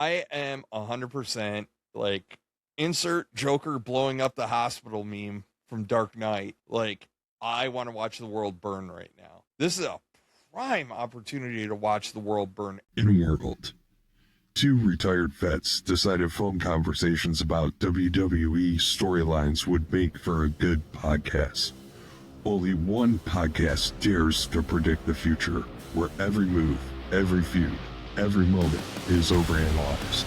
I am 100% like insert Joker blowing up the hospital meme from Dark Knight. Like, I want to watch the world burn right now. This is a prime opportunity to watch the world burn. In a world, two retired vets decided phone conversations about WWE storylines would make for a good podcast. Only one podcast dares to predict the future, where every move, every feud, every moment is overanalyzed.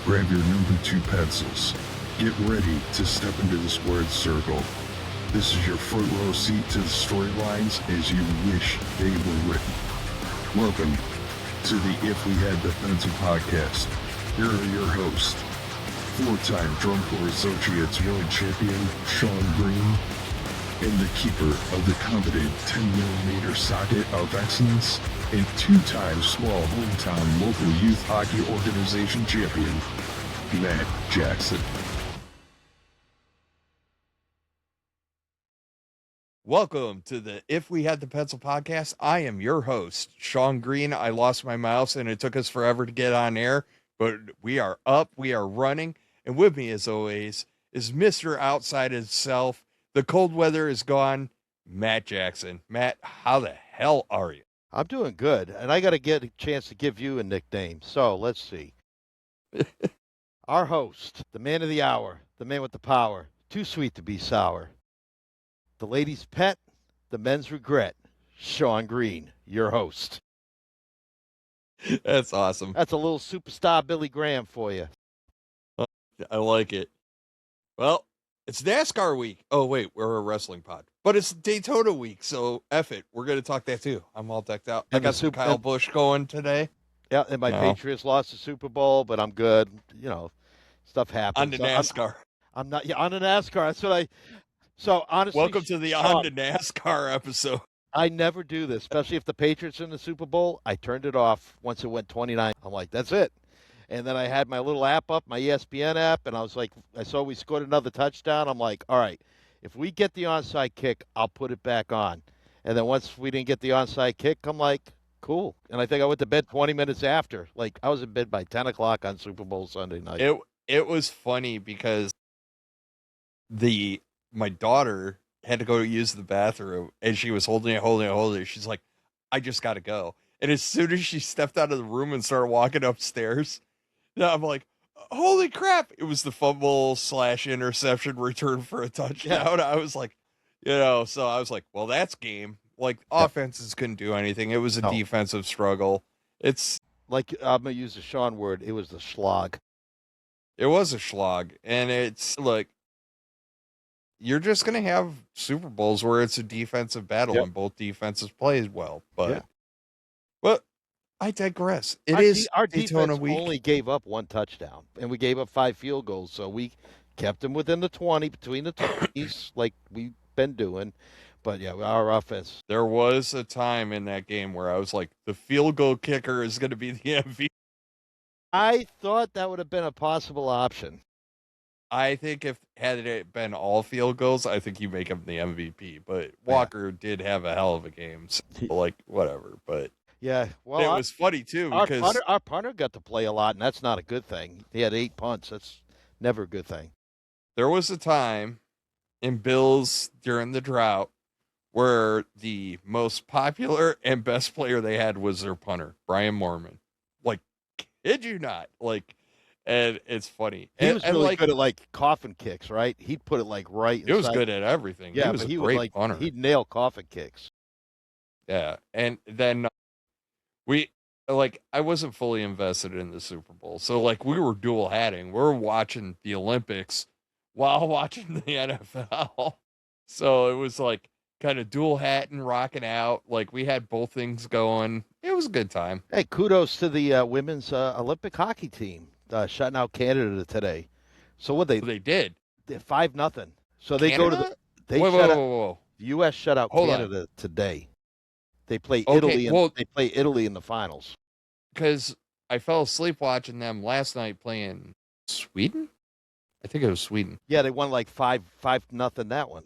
Grab your number 2 pencils. Get ready to step into the squared circle. This is your front row seat to the storylines as you wish they were written. Welcome to the If We Had the Pencil podcast. Here are your hosts, 4-time Drum Corps Associates World Champion Sean Green, and the keeper of the coveted 10mm socket of excellence, and 2-time small hometown local youth hockey organization champion, Matt Jackson. Welcome to the If We Had the Pencil podcast. I am your host, Sean Green. I lost my mouse and it took us forever to get on air, but we are up, we are running, and with me as always is Mr. Outside Himself. The cold weather is gone, Matt Jackson. Matt, how the hell are you? I'm doing good, and I got to get a chance to give you a nickname. So let's see. Our host, the man of the hour, the man with the power, too sweet to be sour. The ladies' pet, the men's regret, Sean Green, your host. That's awesome. That's a little superstar Billy Graham for you. I like it. Well, it's NASCAR week. Oh, wait, we're a wrestling pod. But it's Daytona week, so F it. We're going to talk that too. I'm all decked out. And I got some Kyle Busch going today. Yeah, and my Patriots lost the Super Bowl, but I'm good. You know, stuff happens. On to NASCAR. I'm not on the NASCAR. That's what So, honestly, welcome to the On to NASCAR episode. I never do this, especially if the Patriots are in the Super Bowl. I turned it off once it went 29. I'm like, that's it. And then I had my little app up, my ESPN app, and I was like, I saw we scored another touchdown. I'm like, all right, if we get the onside kick, I'll put it back on. And then once we didn't get the onside kick, I'm like, cool. And I think I went to bed 20 minutes after. Like, I was in bed by 10 o'clock on Super Bowl Sunday night. It was funny because my daughter had to go use the bathroom, and she was holding it. She's like, I just got to go. And as soon as she stepped out of the room and started walking upstairs, I'm like, holy crap. It was the fumble / interception return for a touchdown. Yeah. I was like, so I was like, well, that's game. Like, offenses couldn't do anything. It was a defensive struggle. It's like, I'm going to use the Sean word. It was the schlag. It was a schlag. And it's like, you're just going to have Super Bowls where it's a defensive battle and both defenses play well. But, I digress. Our defense week. Only gave up 1 touchdown, and we gave up 5 field goals. So we kept them within the 20, between the 20s, like we've been doing. But, yeah, our offense. There was a time in that game where I was like, the field goal kicker is going to be the MVP. I thought that would have been a possible option. I think had it been all field goals, I think you make him the MVP. But Walker did have a hell of a game. So, like, whatever. But yeah, well, it was funny too because our punter got to play a lot, and that's not a good thing. He had 8 punts. That's never a good thing. There was a time in Bills during the drought where the most popular and best player they had was their punter, Brian Mormon. Like, kid you not? Like. And it's funny. He was really good at like coffin kicks, right? He'd put it like right inside. He was good at everything. Yeah, he was a great punter. He'd nail coffin kicks. Yeah, and then I wasn't fully invested in the Super Bowl, so like we were dual hatting. We were watching the Olympics while watching the NFL, so it was like kind of dual hatting, rocking out. Like we had both things going. It was a good time. Hey, kudos to the women's Olympic hockey team. Shutting out Canada today. So what they did? They're 5-0. So they Canada? go to the whoa. The U.S. shut out Canada today. They play Italy. They play Italy in the finals. Because I fell asleep watching them last night playing Sweden. I think it was Sweden. Yeah, they won like 5-0 that one.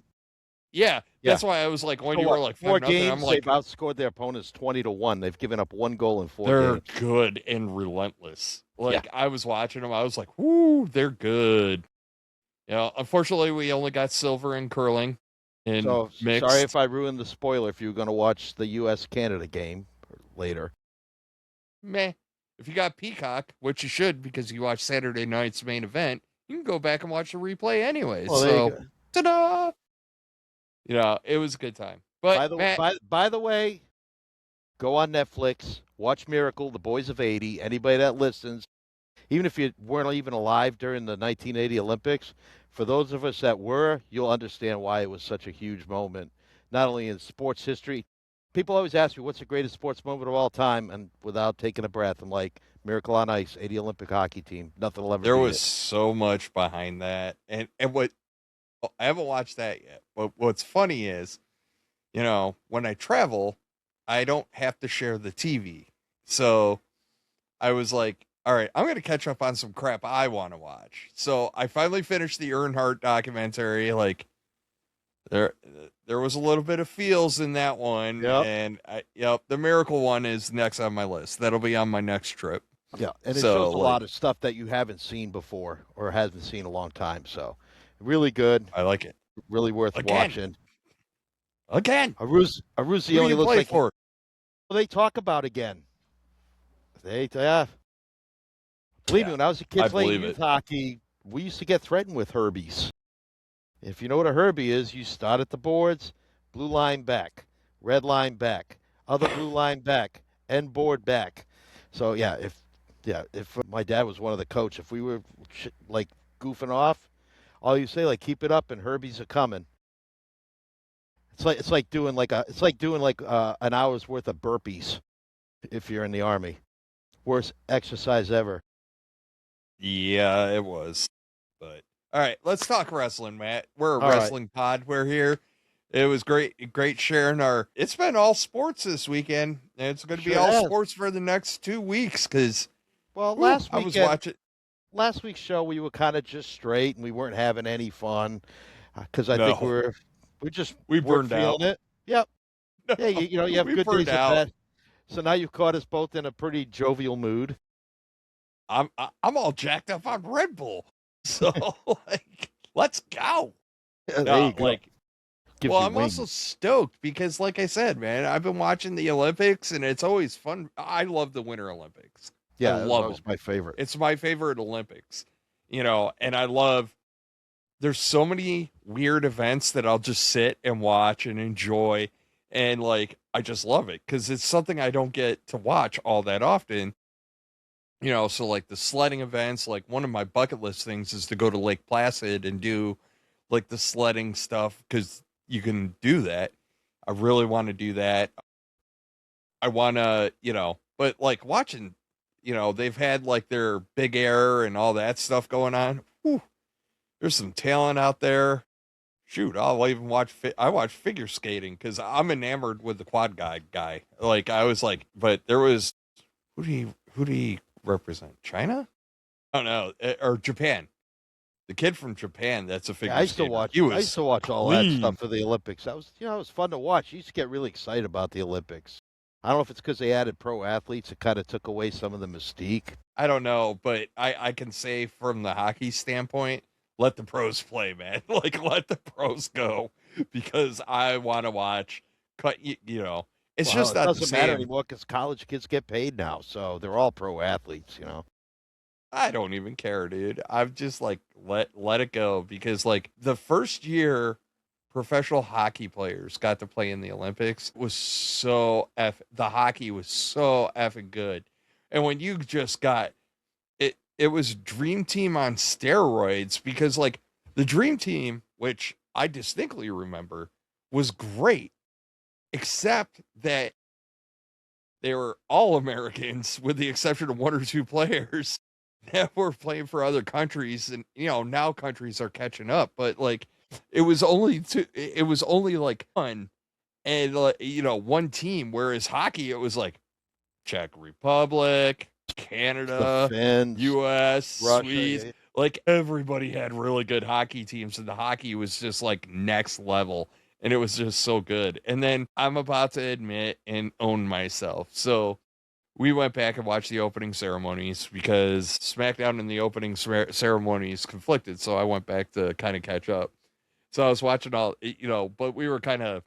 Yeah, Yeah. that's why I was like, when So you were like 4 5-0, games, I'm like, they've outscored their opponents 20-1. They've given up 1 goal in 4 they're games. good and relentless. Like, Yeah. I was watching them, I was like, whoo, they're good. You know, unfortunately, we only got silver in curling and So mixed. sorry if I ruined the spoiler if you were going to watch the U.S.-Canada game later. Meh. If you got Peacock, which you should because you watch Saturday night's main event, you can go back and watch the replay anyways. Well, there you go. Ta-da! You know, it was a good time. But By the, Matt, by the way, go on Netflix, watch Miracle, The Boys of 80. Anybody that listens, even if you weren't even alive during the 1980 Olympics, for those of us that were, you'll understand why it was such a huge moment, not only in sports history. People always ask me, what's the greatest sports moment of all time? And without taking a breath, I'm like, Miracle on Ice, 80 Olympic hockey team. Nothing will ever there beat was it. so much behind that. And what I haven't watched that yet. But what's funny is, you know, when I travel, I don't have to share the TV. So I was like, all right, I'm going to catch up on some crap I want to watch. So I finally finished the Earnhardt documentary. Like, there was a little bit of feels in that one. Yep. And the Miracle one is next on my list. That'll be on my next trip. Yeah, and it So, shows a like, lot of stuff that you haven't seen before or hasn't seen in a long time. So really good, I like it. really worth Again. watching. Again. Aruzi Who do only you looks play like for? well, they talk about again. Believe me, when I was a kid I playing believe youth it. hockey, we used to get threatened with Herbies. If you know what a Herbie is, you start at the boards, blue line back, red line back, other blue line back, end board back. So if my dad was one of the coach, if we were like goofing off, all you say like keep it up and Herbies are coming. It's like doing an hour's worth of burpees if you're in the army. Worst exercise ever. Yeah, it was. But all right, let's talk wrestling, Matt. We're a All right. wrestling pod. We're here. It was great sharing our. It's been all sports this weekend, and it's going to be Sure all has. sports for the next 2 weeks. Because Well, I was watching. last week's show we were kind of just straight and we weren't having any fun because I think No. we just We weren't burned out. feeling it. Yep. No, Yeah, you have we good burned days and out. bad. So now you've caught us both in a pretty jovial mood. I'm all jacked up on Red Bull. So like, let's go. Yeah, there No, you go. like, Gives well, you I'm wings. also stoked because, like I said, man, I've been watching the Olympics, and it's always fun. I love the Winter Olympics. Yeah, I that love was them. my favorite. It's my favorite Olympics, you know, and I love. There's so many weird events that I'll just sit and watch and enjoy, and like I just love it because it's something I don't get to watch all that often. You know, so like the sledding events, like one of my bucket list things is to go to Lake Placid and do like the sledding stuff because you can do that. I really want to do that. I want to, you know, but like watching, you know, they've had like their big air and all that stuff going on. Whew, there's some talent out there. Shoot, I'll even watch. I watch figure skating because I'm enamored with the quad guy. Like I was like, but there was who do he represent? China? I don't know, or Japan. The kid from Japan. That's a figure. I used to skater. watch. He was I used to watch all that clean. stuff for the Olympics. That was, it was fun to watch. I used to get really excited about the Olympics. I don't know if it's because they added pro athletes. It kind of took away some of the mystique. I don't know, but I can say from the hockey standpoint, let the pros play, man. Like let the pros go because I want to watch. You know, it's Well, just it not the doesn't matter same. anymore because college kids get paid now, so they're all pro athletes. I don't even care, dude. I've just like let it go because like the first year professional hockey players got to play in the Olympics was the hockey was so effing good. And when you just got it was Dream Team on steroids because like the Dream Team, which I distinctly remember, was great, except that they were all Americans with the exception of one or two players that were playing for other countries. And, you know, now countries are catching up, but like, it was only like one and, you know, one team, whereas hockey, it was like Czech Republic, Canada, The Finns, US, Russia, Swedes, like everybody had really good hockey teams and the hockey was just like next level. and it was just so good. And then I'm about to admit and own myself. So we went back and watched the opening ceremonies because SmackDown and the opening ceremonies conflicted. So I went back to kind of catch up. So I was watching all, but we were kind of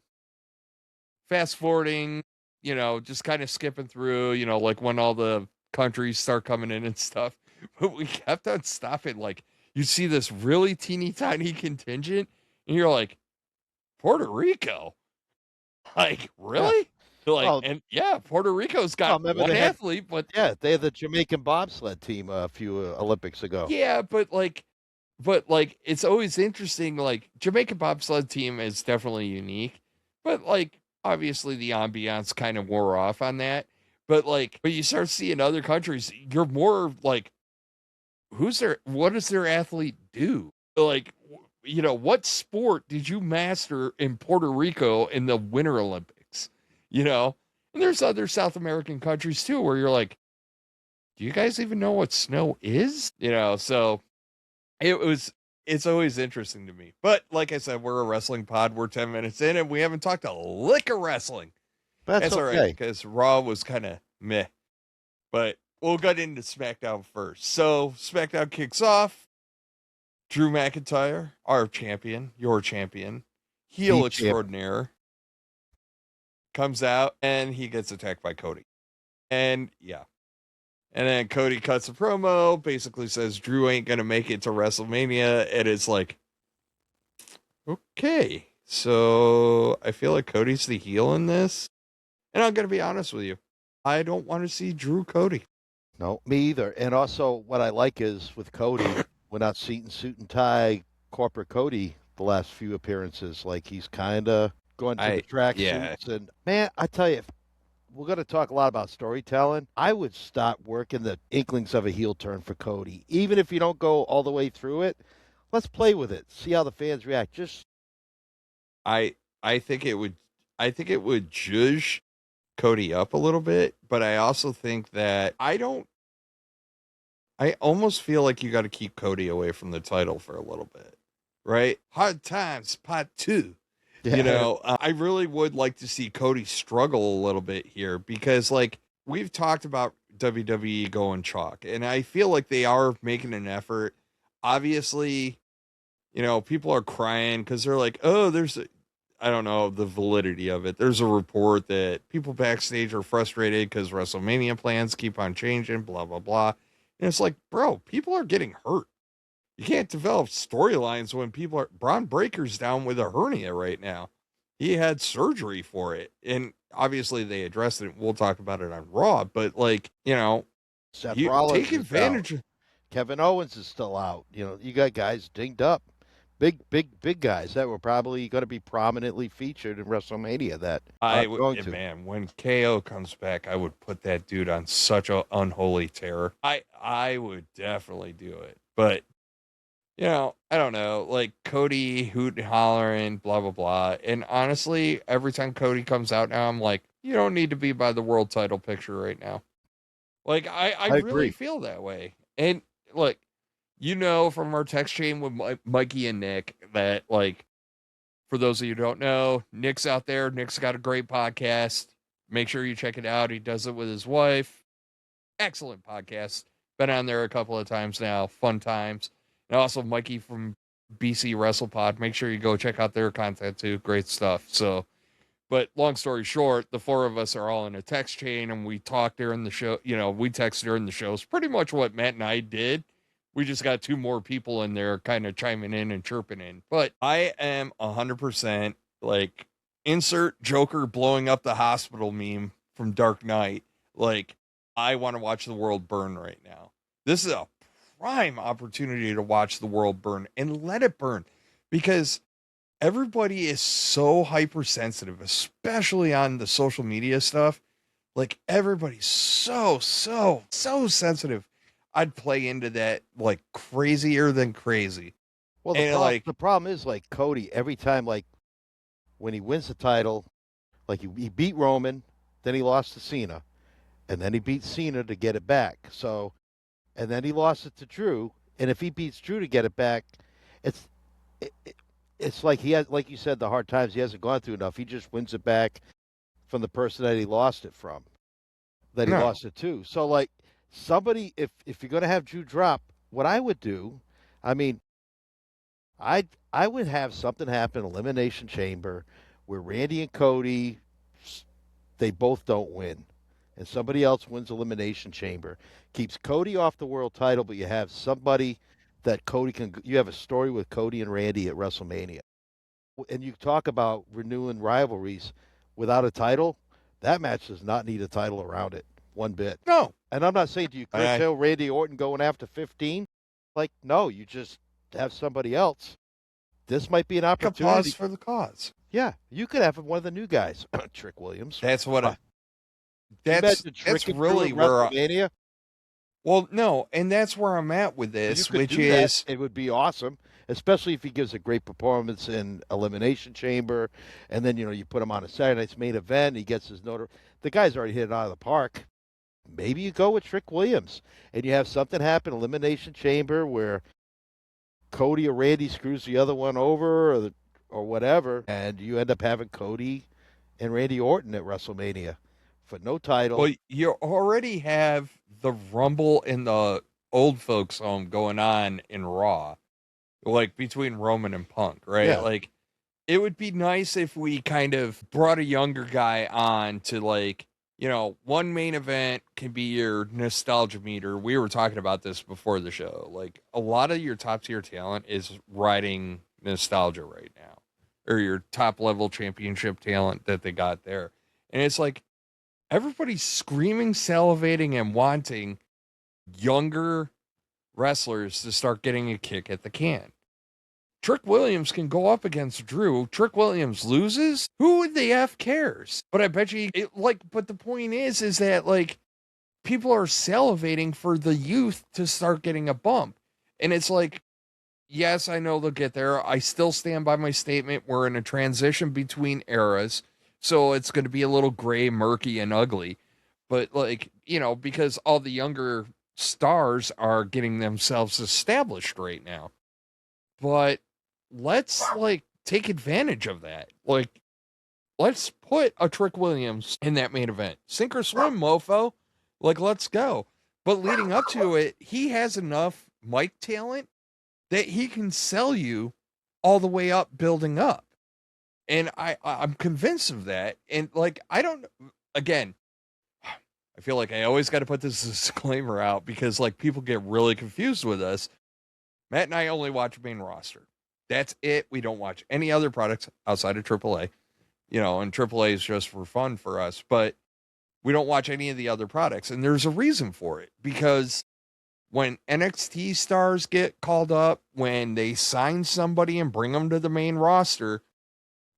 fast forwarding, just kind of skipping through, like when all the countries start coming in and stuff. But we kept on stopping. Like, you see this really teeny tiny contingent, and you're like, Puerto Rico? Like, really? Like, Well, and yeah, Puerto Rico's got remember one they had, athlete, but they had the Jamaican bobsled team a few Olympics ago. yeah, but it's always interesting. Like, Jamaican bobsled team is definitely unique, but like obviously the ambiance kind of wore off on that. But you start seeing other countries, you're more like, what does their athlete do? Like, what sport did you master in Puerto Rico in the Winter Olympics? And there's other South American countries too where you're like, do you guys even know what snow is? So it's always interesting to me. But like I said, we're a wrestling pod. We're 10 minutes in and we haven't talked a lick of wrestling. That's all right, because Raw was kind of meh. But we'll get into SmackDown first. So SmackDown kicks off. Drew McIntyre, our champion, your champion, heel extraordinaire, comes out and he gets attacked by Cody. And yeah. And then Cody cuts a promo, basically says Drew ain't going to make it to WrestleMania. And it's like, okay. So I feel like Cody's the heel in this. And I'm going to be honest with you. I don't want to see Drew Cody. No, me either. And also what I like is with Cody, we're not seeing suit and tie corporate Cody the last few appearances. Like he's kind of going to the track suits. And man, I tell you, we're going to talk a lot about storytelling. I would start working the inklings of a heel turn for Cody. Even if you don't go all the way through it, let's play with it. See how the fans react. I think it would judge Cody up a little bit, but I also think that I almost feel like you got to keep Cody away from the title for a little bit, right? Hard Times Part 2. Yeah. I really would like to see Cody struggle a little bit here because, like, we've talked about WWE going chalk, and I feel like they are making an effort. Obviously, people are crying because they're like, oh, I don't know the validity of it. There's a report that people backstage are frustrated because WrestleMania plans keep on changing, blah, blah, blah. And it's like, bro, people are getting hurt. You can't develop storylines when Braun Breaker's down with a hernia right now. He had surgery for it. And obviously they addressed it. We'll talk about it on Raw, but Seth Rollins take advantage. Kevin Owens is still out. You got guys dinged up. Big guys that were probably going to be prominently featured in WrestleMania man, when KO comes back, I would put that dude on such an unholy terror. I would definitely do it. But I don't know, like Cody hooting, hollering, blah, blah, blah. And honestly, every time Cody comes out now, I'm like, you don't need to be by the world title picture right now. Like, I really feel that way. And look, from our text chain with Mikey and Nick that, like, for those of you who don't know, Nick's out there. Nick's got a great podcast. Make sure you check it out. He does it with his wife. Excellent podcast. Been on there a couple of times now. Fun times. And also Mikey from BC WrestlePod. Make sure you go check out their content too. Great stuff. So, but long story short, the four of us are all in a text chain and we talk during the show. We text during the shows. Pretty much what Matt and I did. We just got two more people in there kind of chiming in and chirping in. But I am 100% like insert Joker blowing up the hospital meme from Dark Knight. Like, I want to watch the world burn right now. This is a prime opportunity to watch the world burn and let it burn because everybody is so hypersensitive, especially on the social media stuff. Like, everybody's so sensitive. I'd play into that like crazier than crazy. Well, the problem is like Cody, every time, like when he wins the title, like he beat Roman, then he lost to Cena, and then he beat Cena to get it back. So, and then he lost it to Drew, and if he beats Drew to get it back, it's like he has, like you said, the hard times he hasn't gone through enough. He just wins it back from the person that he lost it from, that he No. lost it to. So like somebody, if you're gonna have Drew drop, what I would do, I mean, I would have something happen, Elimination Chamber, where Randy and Cody, they both don't win, and somebody else wins Elimination Chamber, keeps Cody off the world title, but you have somebody that Cody can. You have a story with Cody and Randy at WrestleMania, and you talk about renewing rivalries without a title. That match does not need a title around it one bit. No. And I'm not saying do you curtail Randy Orton going after 15. Like, no, you just have somebody else. This might be an opportunity. Applause for the cause. Yeah, you could have one of the new guys, Trick Williams. That's what That's really where WrestleMania. Well, no, and that's where I'm at with this, which is it would be awesome, especially if he gives a great performance in Elimination Chamber, and then you put him on a Saturday night's main event. He gets his note. The guy's already hit it out of the park. Maybe you go with Trick Williams, and you have something happen Elimination Chamber where Cody or Randy screws the other one over, or whatever, and you end up having Cody and Randy Orton at WrestleMania for no title. Well, you already have the Rumble in the old folks' home going on in Raw, like between Roman and Punk, right? Yeah. Like, it would be nice if we kind of brought a younger guy on to, like, one main event can be your nostalgia meter. We were talking about this before the show. Like, a lot of your top tier talent is riding nostalgia right now, or your top level championship talent that they got there. And it's like, everybody's screaming, salivating, and wanting younger wrestlers to start getting a kick at the can. Trick Williams can go up against Drew. Trick Williams loses. Who the F cares? But I bet you, but the point is that, like, people are salivating for the youth to start getting a bump. And it's like, yes, I know they'll get there. I still stand by my statement. We're in a transition between eras. So it's going to be a little gray, murky, and ugly. But, like, because all the younger stars are getting themselves established right now. But let's, like, take advantage of that. Like, let's put a Trick Williams in that main event. Sink or swim, mofo. Like, let's go. But leading up to it, he has enough mic talent that he can sell you all the way up, building up. And I'm convinced of that. And, like, I feel like I always got to put this disclaimer out because, like, people get really confused with us. Matt and I only watch main roster. That's it. We don't watch any other products outside of AAA. And AAA is just for fun for us. But we don't watch any of the other products. And there's a reason for it. Because when NXT stars get called up, when they sign somebody and bring them to the main roster,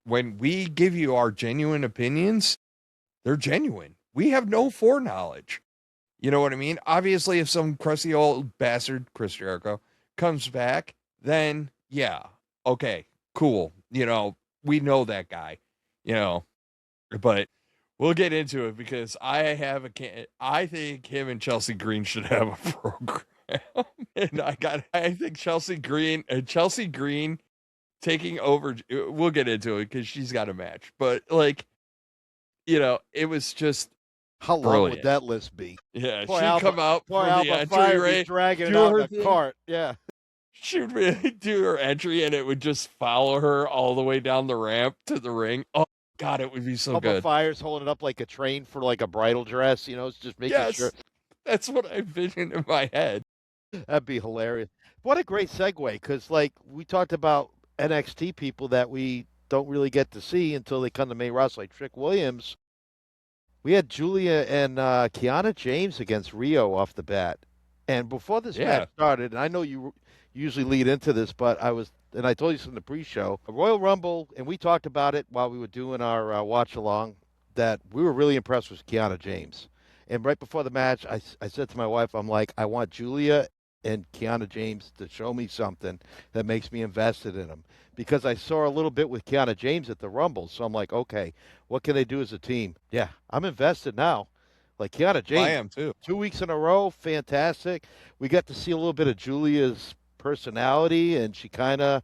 when we give you our genuine opinions, they're genuine. We have no foreknowledge. You know what I mean? Obviously, if some crusty old bastard, Chris Jericho, comes back, then yeah, okay, cool. We know that guy, but we'll get into it because I think him and Chelsea Green should have a program. And I think Chelsea Green taking over. We'll get into it because she's got a match, but, like, it was just, how long brilliant. would that list be? Yeah, Poor she'd Alba, come out poor for the Alba entry, right? dragging it Do out her the thing. cart. Yeah. She'd really do her entry, and it would just follow her all the way down the ramp to the ring. Oh God, it would be so good. Fire's holding it up like a train for, like, a bridal dress. It's just making sure. That's what I envisioned in my head. That'd be hilarious. What a great segue, because, like, we talked about NXT people that we don't really get to see until they come to main roster, like Trick Williams. We had Julia and Kiana James against Rio off the bat. And before this match started, and I know you usually lead into this, but I told you this in the pre-show, a Royal Rumble, and we talked about it while we were doing our watch-along, that we were really impressed with Kiana James. And right before the match, I said to my wife, I'm like, I want Julia and Kiana James to show me something that makes me invested in them. Because I saw a little bit with Kiana James at the Rumble. So I'm like, okay, what can they do as a team? Yeah, I'm invested now. Like, Kiana James. I am too. 2 weeks in a row, fantastic. We got to see a little bit of Julia's personality, and she kind of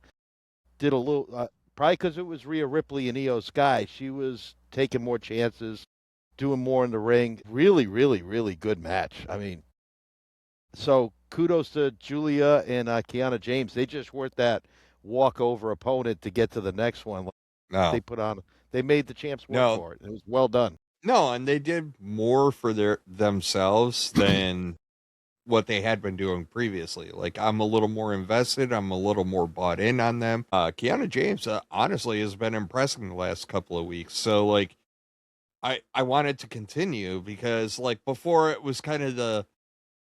did a little, probably because it was Rhea Ripley and Io Sky. She was taking more chances, doing more in the ring. Really, really, really good match. I mean, so kudos to Julia and Kiana James. They just weren't that walkover opponent to get to the next one. No, They made the champs work no, for it. It was well done. no, and they did more for themselves than what they had been doing previously. Like, I'm a little more invested. I'm a little more bought in on them. Kiana James, honestly, has been impressing the last couple of weeks. So, like, I wanted to continue because, like, before it was kind of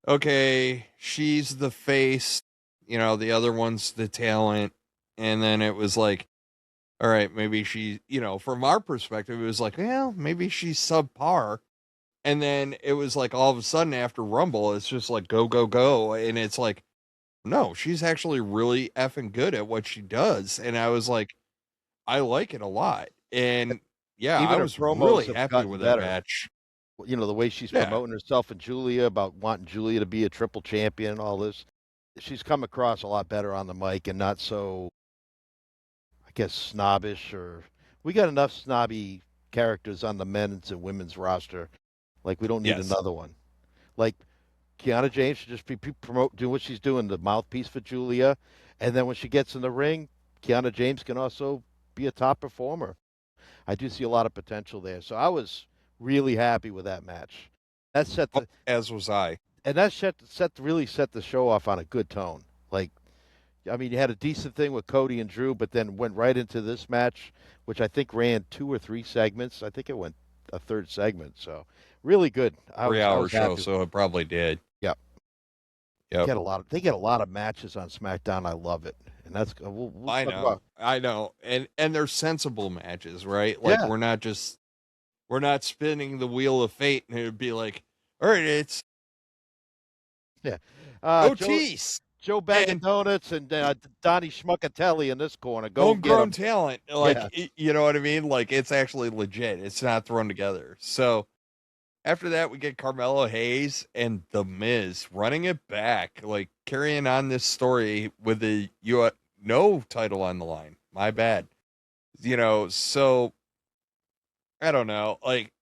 okay, she's the face, the other one's the talent. And then it was like, all right, maybe she, from our perspective, it was like, well, maybe she's subpar. And then it was like all of a sudden after Rumble, it's just like go, go, go. And it's like, no, she's actually really effing good at what she does. And I was like, I like it a lot. And yeah, Even I her was promos really have happy gotten with better. that match. The way she's Yeah. promoting herself and Julia about wanting Julia to be a triple champion and all this. She's come across a lot better on the mic and not so, I guess, snobbish. Or we got enough snobby characters on the men's and women's roster. Like, we don't need Yes. another one. Like, Kiana James should just be doing what she's doing, the mouthpiece for Julia. And then when she gets in the ring, Kiana James can also be a top performer. I do see a lot of potential there. So I was really happy with that match. That set the As was I. and that really set the show off on a good tone. Like, I mean, you had a decent thing with Cody and Drew, but then went right into this match, which I think ran 2 or 3 segments. I think it went a third segment. So really good. 3-hour show, so it probably did. Yep. Yep. They get a lot of matches on SmackDown. I love it, and that's we'll I talk know, about- I know, and they're sensible matches, right? Like, Yeah. we're not spinning the wheel of fate, and it would be like, all right, it's Otis, Joe Bag and of Donuts and Donnie Schmuckatelli in this corner. Go get homegrown 'em. talent, like you know what I mean? Like, it's actually legit. It's not thrown together. So after that, we get Carmelo Hayes and The Miz running it back, like carrying on this story with the no title on the line. My bad. So I don't know. Like,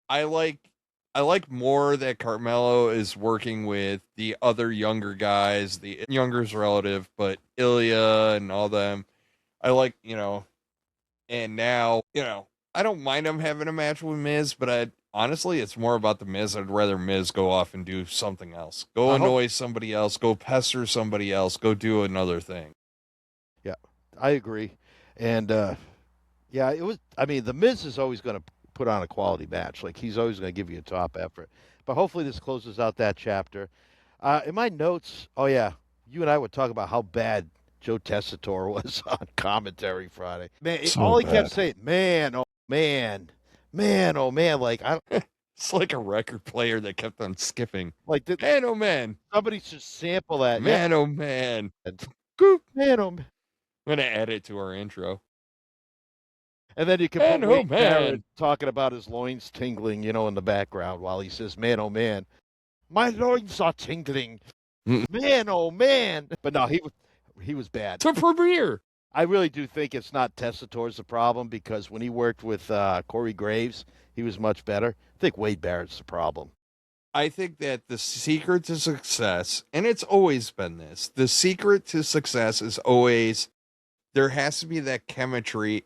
I like more that Carmelo is working with the other younger guys, the younger's relative, but Ilya and all them. I like, and now, I don't mind him having a match with Miz, but honestly, it's more about the Miz. I'd rather Miz go off and do something else. Go annoy somebody else, go pester somebody else, go do another thing. Yeah, I agree. And yeah, the Miz is always going to put on a quality match. Like, he's always going to give you a top effort. But hopefully this closes out that chapter. In my notes, you and I would talk about how bad Joe Tessitore was on commentary Friday. Man, all he kept saying, man, oh man, man, oh man. Like, it's like a record player that kept on skipping. Like, man, oh man. Somebody should sample that. Man, oh man. Goop, man, oh man. I'm going to add it to our intro. And then you can put Wade Barrett talking about his loins tingling, in the background while he says, man, oh man. My loins are tingling. Man, oh man. But no, he was bad. To premiere. I really do think it's not Tessitore's the problem, because when he worked with Corey Graves, he was much better. I think Wade Barrett's the problem. I think that the secret to success, and it's always been this, the secret to success is always, there has to be that chemistry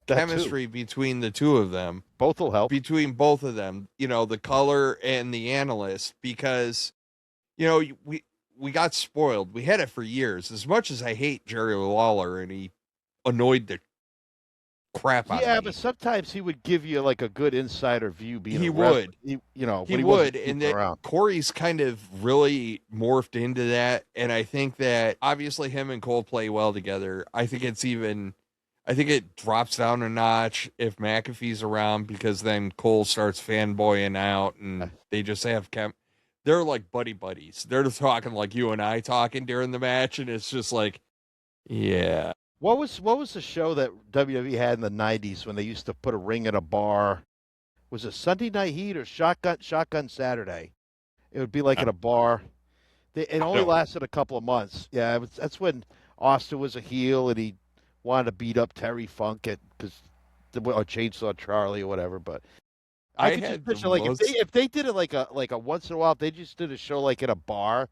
between the two of them. Both will help. Between both of them, the color and the analyst, because, we got spoiled. We had it for years. As much as I hate Jerry Lawler, and he annoyed the crap out of me. Yeah, but sometimes he would give you like a good insider view. He would. He would. And then Corey's kind of really morphed into that. And I think that obviously him and Cole play well together. I think it drops down a notch if McAfee's around, because then Cole starts fanboying out and they just have they're like buddies. They're just talking like you and I talking during the match. And it's just like, yeah. What was the show that WWE had in the 90s when they used to put a ring at a bar? Was it Sunday Night Heat or Shotgun Saturday? It would be like at a bar. It only lasted a couple of months. Yeah, that's when Austin was a heel and he wanted to beat up Terry Funk or Chainsaw Charlie or whatever. But I could just picture like if they did it like a once in a while, if they just did a show like in a bar,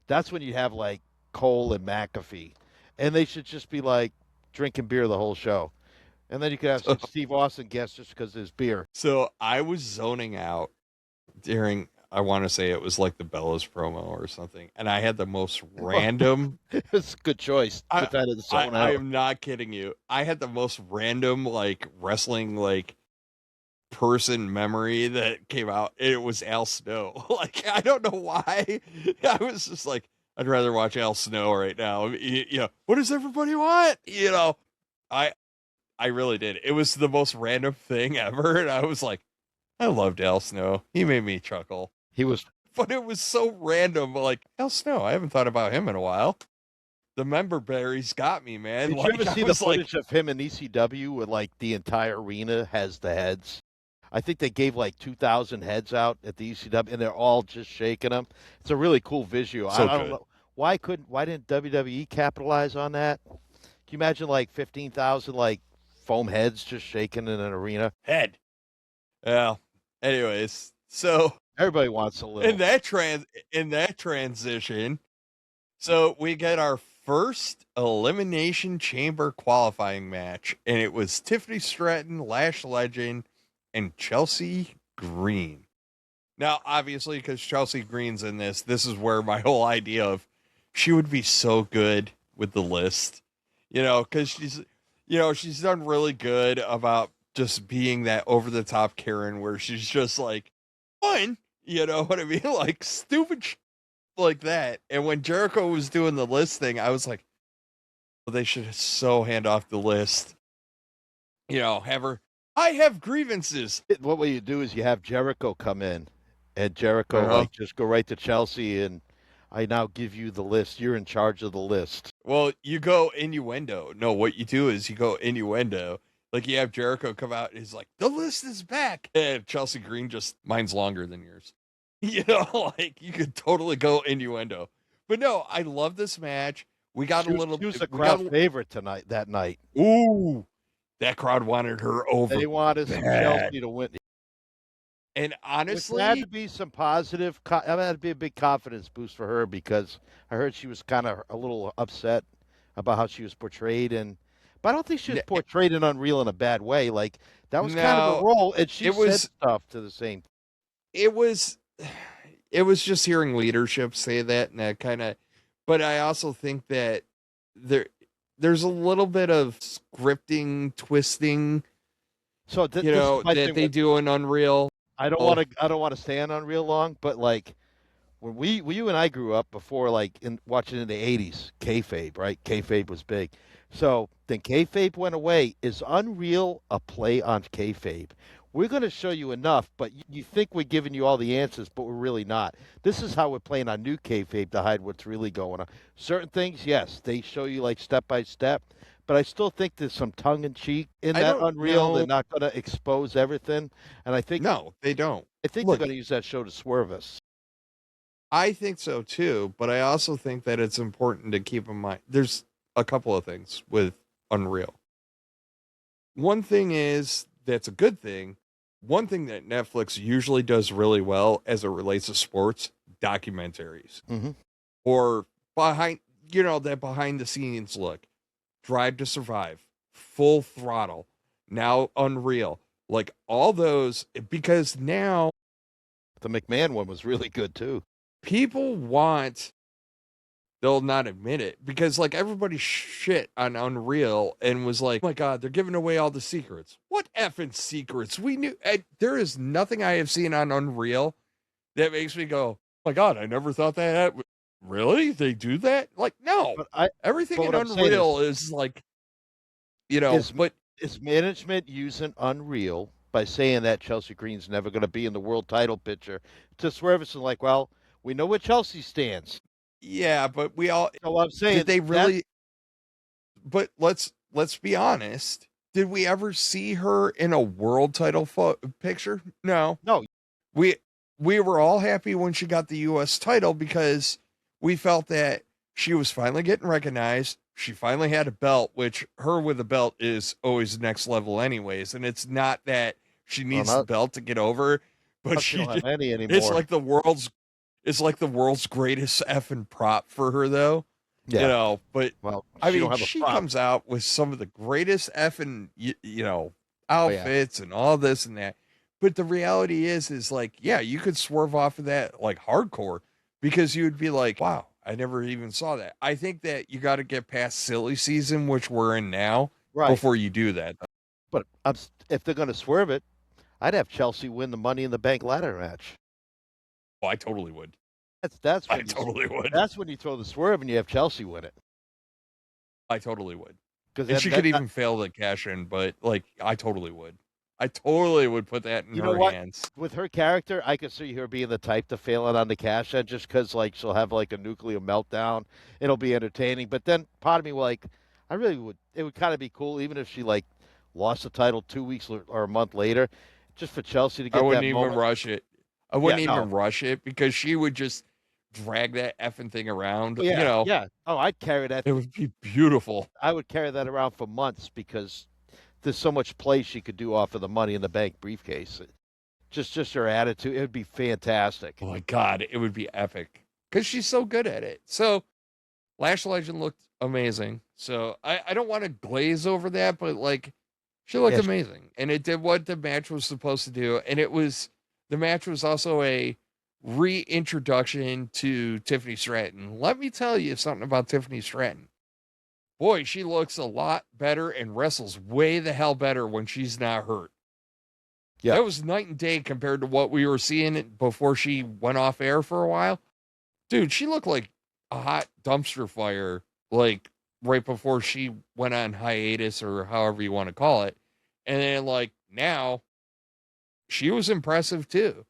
that's when you have like Cole and McAfee, and they should just be like drinking beer the whole show, and then you could have some Steve Austin guests just because there's beer. So I was zoning out during, I want to say it was like the Bellas promo or something, and I had the most random. It's a good choice. Put that in the zone out. I am not kidding you. I had the most random like wrestling like person memory that came out. It was Al Snow. Like, I don't know why. I was just like, I'd rather watch Al Snow right now. You know, what does everybody want? You know, I really did. It was the most random thing ever, and I was like, I loved Al Snow. He made me chuckle. But it was so random. Like, Al Snow, I haven't thought about him in a while. The member berries got me, man. Did you ever see the footage of him in ECW where like the entire arena has the heads? I think they gave like 2,000 heads out at the ECW, and they're all just shaking them. It's a really cool visual. So I don't know why didn't WWE capitalize on that? Can you imagine like 15,000 like foam heads just shaking in an arena? Head. Yeah. Anyways, so everybody wants a little. In that transition, so we get our first Elimination Chamber qualifying match, and it was Tiffany Stratton, Lash Legend, and Chelsea Green. Now, obviously, because Chelsea Green's in this is where my whole idea of she would be so good with the list, you know, because she's done really good about just being that over the top Karen where she's just like, fun, you know what I mean? Like stupid like that. And when Jericho was doing the list thing, I was like, well, they should so hand off the list, you know, have her. I have grievances. What way you do is you have Jericho come in, and Jericho like just go right to Chelsea, and I now give you the list. You're in charge of the list. Well, you go innuendo. No, what you do is you go innuendo. Like you have Jericho come out and he's like, the list is back. And Chelsea Green just, mine's longer than yours. You know, like you could totally go innuendo. But no, I love this match. We got she was a crowd favorite that night. Ooh. That crowd wanted her over. They wanted Chelsea to win. And honestly, it had to be some positive. It had to be a big confidence boost for her because I heard she was kind of a little upset about how she was portrayed, but I don't think she was portrayed in Unreal in a bad way. Like that was kind of a role, and she said stuff to the same. It was just hearing leadership say that, and that kind of. But I also think that there's a little bit of scripting, twisting, so that they do in Unreal. I don't want to stay on Unreal long, but like when you and I grew up before, like watching in the '80s, kayfabe, right? Kayfabe was big. So then kayfabe went away. Is Unreal a play on kayfabe? We're going to show you enough, but you think we're giving you all the answers, but we're really not. This is how we're playing on new kayfabe to hide what's really going on. Certain things, yes, they show you like step by step, but I still think there's some tongue-in-cheek in that Unreal. They're not going to expose everything, and I think no, they don't. I think they're going to use that show to swerve us. I think so too, but I also think that it's important to keep in mind. There's a couple of things with Unreal. One thing is that's a good thing. One thing that Netflix usually does really well as it relates to sports, documentaries. Mm-hmm. Or behind the scenes look. Drive to Survive, Full Throttle, now Unreal. Like all those, because now the McMahon one was really good too. People want, they'll not admit it, because like everybody shit on Unreal and was like, oh my God, they're giving away all the secrets. What effing secrets? We knew. There is nothing I have seen on Unreal that makes me go, oh my God, I never thought that. Really? They do that? Like, no. Everything in Unreal is like, is management using Unreal by saying that Chelsea Green's never going to be in the world title picture to swerve us and like, well, we know where Chelsea stands. Yeah, but we all. So I'm saying, did they really? But let's be honest. Did we ever see her in a world title picture? No. We were all happy when she got the U.S. title because we felt that she was finally getting recognized. she finally had a belt, which her with a belt is always next level anyways. And it's not that she needs the belt to get over, but She don't have any it's anymore. like the world's greatest effing prop for her though. Yeah. You know, but Well, I she don't mean, have a she prop. comes out with some of the greatest effing, outfits and all this and that. But the reality is like, yeah, you could swerve off of that like hardcore because you would be like, wow, I never even saw that. I think that you got to get past silly season, which we're in now, before you do that. But if they're going to swerve it, I'd have Chelsea win the Money in the Bank ladder match. Oh, I totally would. That's I totally would. That's when you throw the swerve and you have Chelsea win it. I totally would. Because she could even fail the cash in, but like I totally would. I totally would put that in her hands. With her character, I could see her being the type to fail it on the cash in just because like she'll have like a nuclear meltdown. It'll be entertaining. But then part of me like, I really would. It would kind of be cool even if she like lost the title 2 weeks or a month later, just for Chelsea to get. I wouldn't that even moment. rush it. I wouldn't even rush it because she would just drag that effing thing around. Yeah. Oh, I'd carry that. It would be beautiful. I would carry that around for months because there's so much play she could do off of the Money in the Bank briefcase. Just her attitude, it would be fantastic. Oh my God, it would be epic because she's so good at it. So Lash Legend looked amazing. So I don't want to glaze over that, but like she looked amazing and it did what the match was supposed to do. And the match was also a reintroduction to Tiffany Stratton. Let me tell you something about Tiffany Stratton. Boy, she looks a lot better and wrestles way the hell better when she's not hurt. Yeah. That was night and day compared to what we were seeing before she went off air for a while. Dude, she looked like a hot dumpster fire, like right before she went on hiatus or however you want to call it. And then like now, she was impressive too.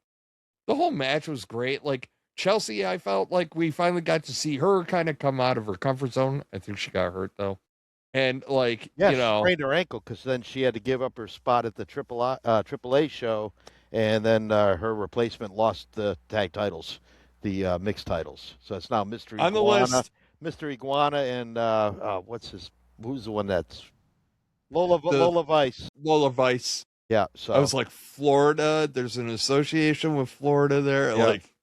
The whole match was great. Like Chelsea, I felt like we finally got to see her kind of come out of her comfort zone. I think she got hurt though. And like, she sprained her ankle because then she had to give up her spot at the AAA show. And then her replacement lost the tag titles, the mixed titles. So it's now Mr. On Iguana, the list. Mr. Iguana and who's the one that's Lola Vice. Lola Vice. Yeah. So I was like, Florida, there's an association with Florida there. Yeah. Like,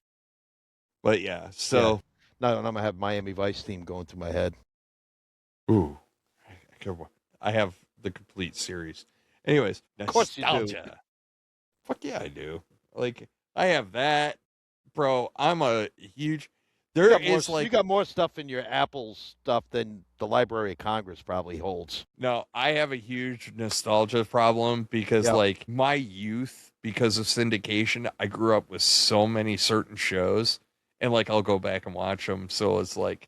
but yeah, so. Yeah. No, I'm going to have Miami Vice theme going through my head. Ooh. I have the complete series. Anyways, of course nostalgia. You do. Fuck yeah, I do. Like, I have that. Bro, I'm a huge... You got more stuff in your Apple stuff than the Library of Congress probably holds. No, I have a huge nostalgia problem because, like, my youth, because of syndication, I grew up with so many certain shows, and, like, I'll go back and watch them. So it's like,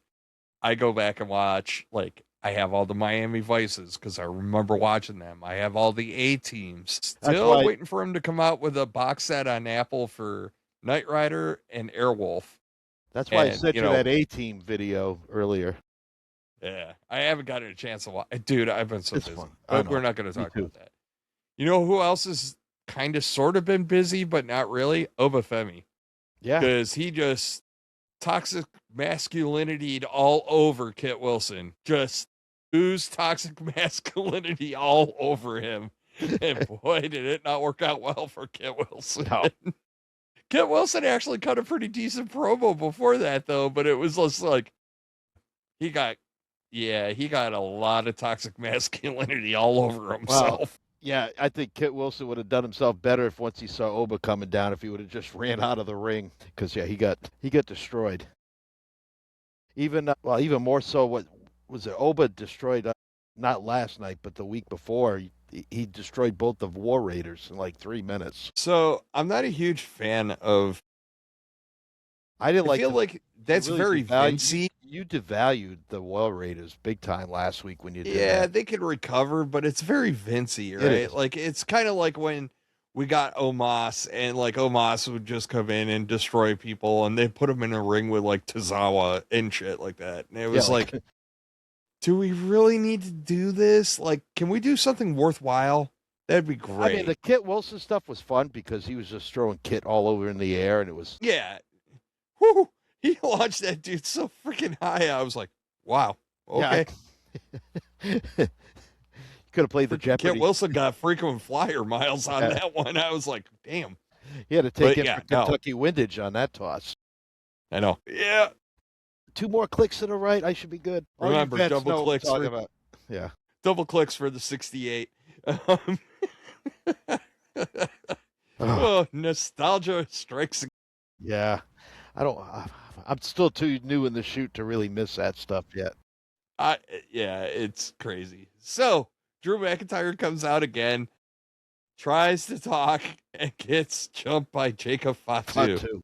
I go back and watch, like, I have all the Miami Vices because I remember watching them. I have all the A-teams. Still waiting for him to come out with a box set on Apple for Knight Rider and Airwolf. That's why I sent you that A-team video earlier. Yeah, I haven't gotten a chance to watch. Dude, I've been so busy. But we're not going to talk about that. You know who else has kind of sort of been busy, but not really? Obafemi. Yeah. Because he just toxic masculinity all over Kit Wilson. Just oozed toxic masculinity all over him. And boy, did it not work out well for Kit Wilson. No. Kit Wilson actually cut a pretty decent promo before that, though, but it was just like he got a lot of toxic masculinity all over himself. Wow. Yeah, I think Kit Wilson would have done himself better if once he saw Oba coming down, if he would have just ran out of the ring, because he got destroyed. Even more so, what was it? Oba destroyed not last night, but the week before. He destroyed both the War Raiders in like 3 minutes. So I'm not a huge fan of. I feel like that's really very Vincey. You devalued the War Raiders big time last week when you did that. Yeah, they could recover, but it's very Vincey, right? Like it's kind of like when we got Omos, and like Omos would just come in and destroy people, and they put him in a ring with like Tozawa and shit like that, and it was like. Do we really need to do this? Like, can we do something worthwhile? That'd be great. I mean, the Kit Wilson stuff was fun because he was just throwing Kit all over in the air, and it was... Yeah. Whew, he launched that dude so freaking high. I was like, wow, okay. Could have played the Jeopardy. Kit Wilson got frequent flyer miles on Yeah. that one. I was like, damn. He had to take But it yeah, for no. Kentucky windage on that toss. I know. Yeah. 2 more clicks to the right. I should be good. All you Remember, vets double know what we're clicks talking for- about. Yeah. Double clicks for the 68. Ugh. Oh, nostalgia strikes again. Yeah. I'm still too new in the shoot to really miss that stuff yet. Yeah, it's crazy. So Drew McIntyre comes out again, tries to talk, and gets jumped by Jacob Fatu. Too.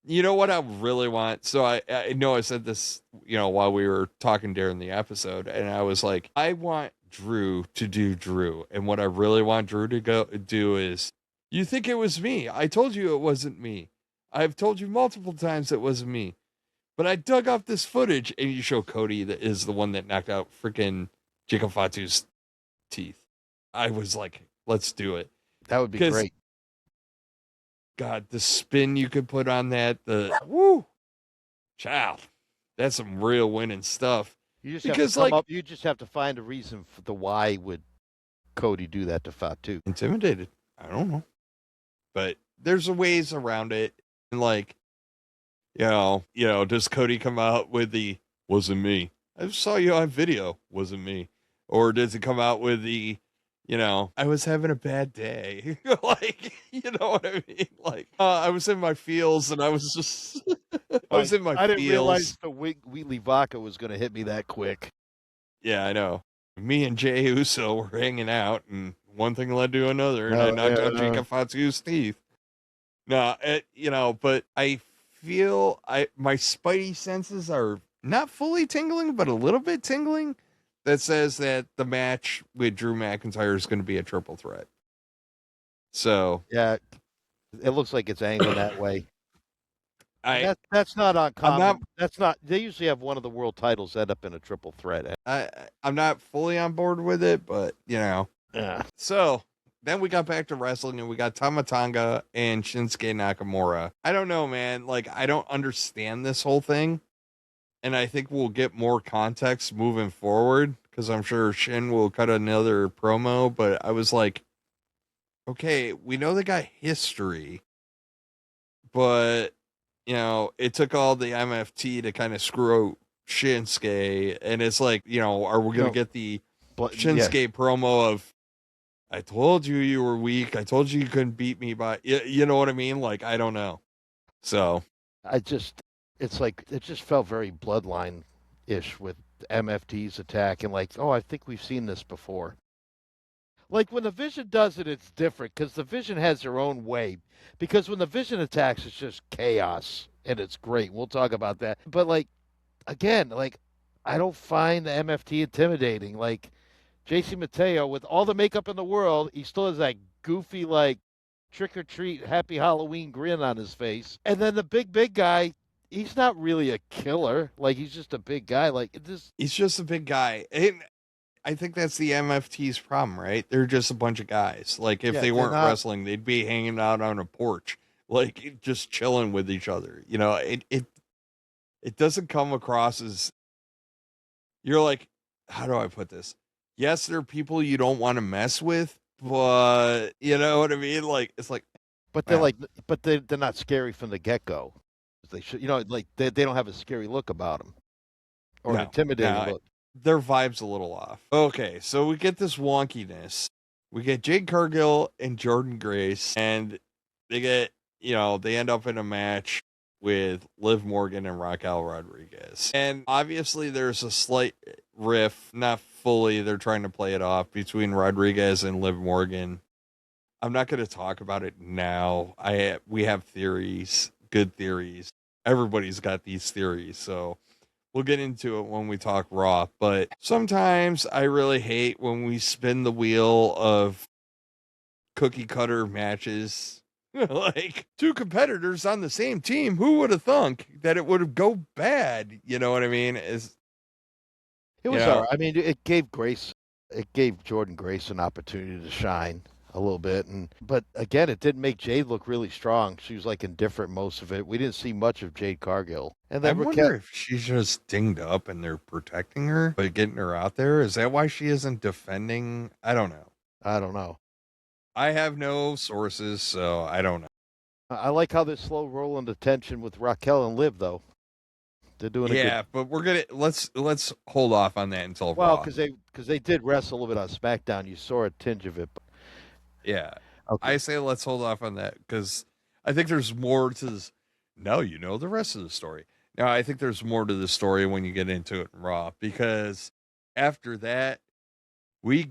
You know what I really want? So I know I said this, while we were talking during the episode, and I was like, I want Drew to do Drew. And what I really want Drew to go do is, you think it was me. I told you it wasn't me. I've told you multiple times it wasn't me. But I dug up this footage, and you show Cody that is the one that knocked out freaking Jacob Fatu's teeth. I was like, let's do it. That would be great. God, the spin you could put on that, child, that's some real winning stuff. You just have to find a reason for the why would Cody do that to Fatu. Intimidated. I don't know. But there's a ways around it. And does Cody come out with the, wasn't me? I saw you on video, wasn't me. Or does it come out with the, I was having a bad day. You know what I mean? I was in my feels and I was just, I didn't realize the Wheatley vodka was going to hit me that quick. Yeah, I know. Me and Jay Uso were hanging out and one thing led to another and I knocked out Jacob Fatu's teeth. No, but I feel my spidey senses are not fully tingling, but a little bit tingling. That says that the match with Drew McIntyre is going to be a triple threat. So yeah, it looks like it's angled that way. That's not uncommon. They usually have one of the world titles end up in a triple threat. I'm not fully on board with it, but Yeah. So then we got back to wrestling and we got Tama Tonga and Shinsuke Nakamura. I don't know, man. I don't understand this whole thing. And I think we'll get more context moving forward because I'm sure Shin will cut another promo. But I was like, okay, we know they got history, but it took all the MFT to kind of screw Shinsuke. And it's like, are we going to get the Shinsuke promo of, I told you were weak. I told you couldn't beat me by, you know what I mean? I don't know. So it's like it just felt very bloodline-ish with MFT's attack and I think we've seen this before. When the Vision does it, it's different because the Vision has their own way. Because when the Vision attacks, it's just chaos and it's great. We'll talk about that. But again, I don't find the MFT intimidating. JC Mateo, with all the makeup in the world, he still has that goofy trick or treat, happy Halloween grin on his face. And then the big guy. He's not really a killer. He's just a big guy. He's just a big guy. And I think that's the MFT's problem, right? They're just a bunch of guys. If they weren't wrestling, they'd be hanging out on a porch, just chilling with each other. It doesn't come across as, you're how do I put this? Yes, there are people you don't want to mess with, but you know what I mean? It's but they're not scary from the get-go. They should, they don't have a scary look about them or an intimidating look. Their vibe's a little off. Okay, so we get this wonkiness. We get Jade Cargill and Jordan Grace, and they get, they end up in a match with Liv Morgan and Raquel Rodriguez. And obviously there's a slight riff, not fully, they're trying to play it off between Rodriguez and Liv Morgan. I'm not going to talk about it now. We have theories, good theories. Everybody's got these theories, so we'll get into it when we talk Raw. But sometimes I really hate when we spin the wheel of cookie cutter matches. Two competitors on the same team. Who would have thunk that it would have go bad? You know what I mean? It was all right. I mean, it gave Jordan Grace an opportunity to shine. a little bit. But again, it didn't make Jade look really strong. She was like indifferent most of it. We didn't see much of Jade Cargill. And I then wonder if she's just dinged up and they're protecting her, but getting her out there. Is that why she isn't defending? I don't know. I don't know. I have no sources, so I don't know. I like how they're slow rolling the tension with Raquel and Liv, though. They're doing Yeah, but we're gonna let's hold off on that until well, Raw. because they did wrestle a little bit on SmackDown. You saw a tinge of it. But... Yeah, Okay. I say let's hold off on that because I think there's more to this. Now you know the rest of the story. Now I think there's more to the story when you get into it in Raw because after that we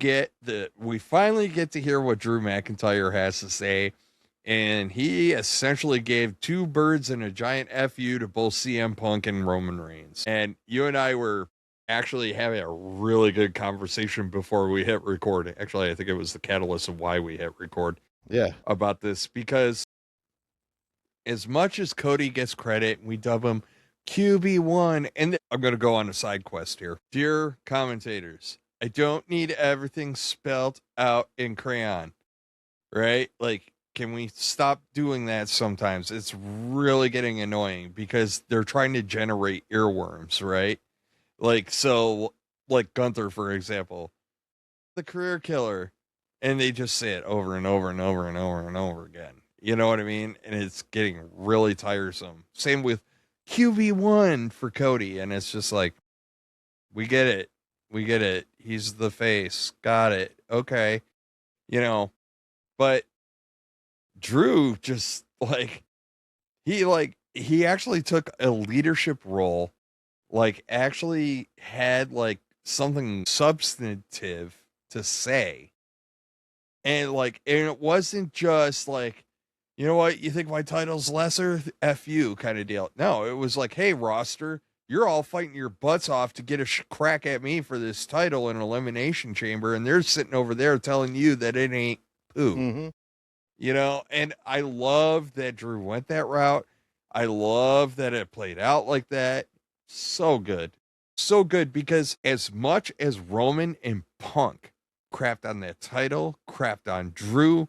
finally get to hear what Drew McIntyre has to say. And he essentially gave two birds and a giant FU to both CM Punk and Roman Reigns. And you and I were actually having a really good conversation before we hit record. Actually, I think it was the catalyst of why we hit record. Yeah. About this, because as much as Cody gets credit, we dub him QB1. And I'm going to go on a side quest here. Dear commentators, I don't need everything spelled out in crayon, right? Like, can we stop doing that sometimes? It's really getting annoying because they're trying to generate earworms, right? Like, so, like Gunther, for example, the career killer, and they just say it over and over and over and over and over again. You know what I mean? And it's getting really tiresome. Same with QB1 for Cody, and it's just like, we get it. We get it. He's the face. Got it. Okay. You know, but Drew just he actually took a leadership role, like actually had like something substantive to say. And it wasn't just like, you know what, you think my title's lesser? F you kind of deal. No, it was like, hey, roster, you're all fighting your butts off to get a crack at me for this title in Elimination Chamber. And they're sitting over there telling you that it ain't poo. Mm-hmm. You know, and I love that Drew went that route. I love that it played out like that. So good. So good because as much as Roman and Punk crapped on that title, crapped on Drew,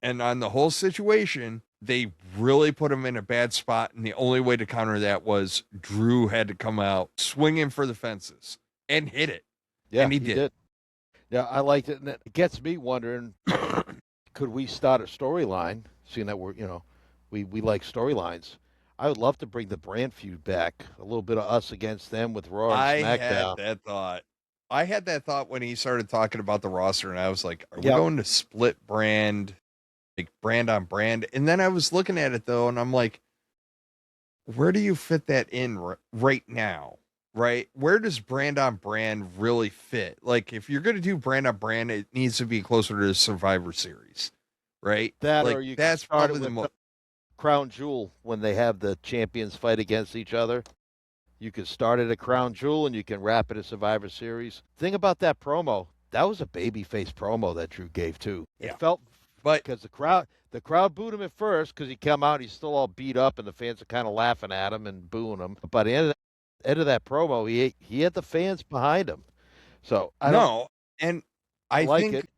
and on the whole situation, they really put him in a bad spot. And the only way to counter that was Drew had to come out swinging for the fences and hit it. Yeah, and he did. Yeah, I liked it. And it gets me wondering, could we start a storyline, seeing that we like storylines? I would love to bring the brand feud back. A little bit of us against them with Raw and SmackDown. I had that thought when he started talking about the roster, and I was like, are we going to split brand, like brand on brand? And then I was looking at it, though, and I'm like, where do you fit that in right now? Right? Where does brand on brand really fit? Like, if you're going to do brand on brand, it needs to be closer to the Survivor Series, right? That, like, or you that's probably the most Crown Jewel when they have the champions fight against each other. You can start at a Crown Jewel and you can wrap it at Survivor Series. Thing about that promo, that was a babyface promo that Drew gave too. Yeah. It felt, but because the crowd booed him at first because he came out, he's still all beat up, and the fans are kind of laughing at him and booing him. But by the end of that promo, he had the fans behind him. So I think it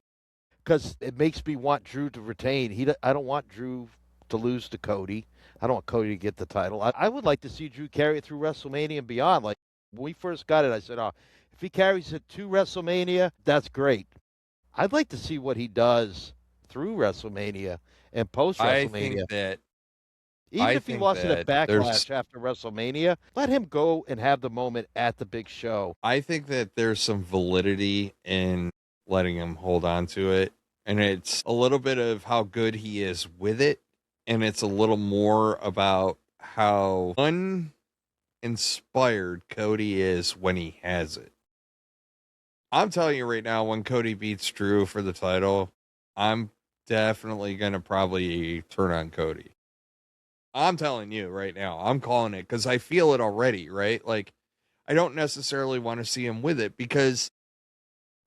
because it makes me want Drew to retain. I don't want Drew to lose to Cody. I don't want Cody to get the title. I would like to see Drew carry it through WrestleMania and beyond. Like when we first got it, I said, "Oh, if he carries it to WrestleMania, that's great." I'd like to see what he does through WrestleMania and post WrestleMania. I think that even if he lost it at Backlash after WrestleMania, let him go and have the moment at the big show. I think that there's some validity in letting him hold on to it, and it's a little bit of how good he is with it. And it's a little more about how uninspired Cody is when he has it. I'm telling you right now, when Cody beats Drew for the title, I'm definitely going to probably turn on Cody. I'm telling you right now, I'm calling it because I feel it already, right? Like, I don't necessarily want to see him with it because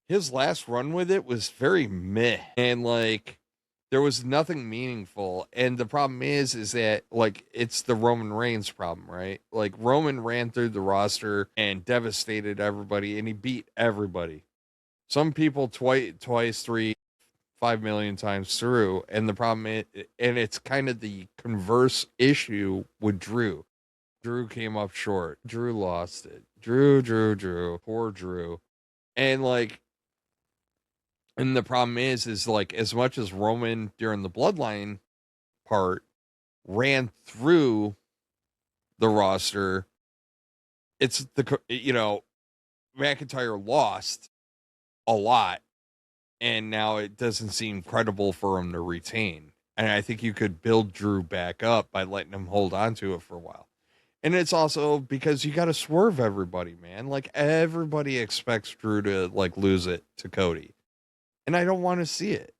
his last run with it was very meh. And like, there was nothing meaningful. And the problem is that like, it's the Roman Reigns problem, right? Like Roman ran through the roster and devastated everybody and he beat everybody. Some people twice, 3, 5 million times through. And the problem is, and it's kind of the converse issue with Drew. Drew came up short. Drew lost it. Drew. Poor Drew. And like, and the problem is like, as much as Roman during the bloodline part ran through the roster, it's McIntyre lost a lot, and now it doesn't seem credible for him to retain. And I think you could build Drew back up by letting him hold on to it for a while. And it's also because you got to swerve everybody, man. Like, everybody expects Drew to like lose it to Cody, and I don't want to see it.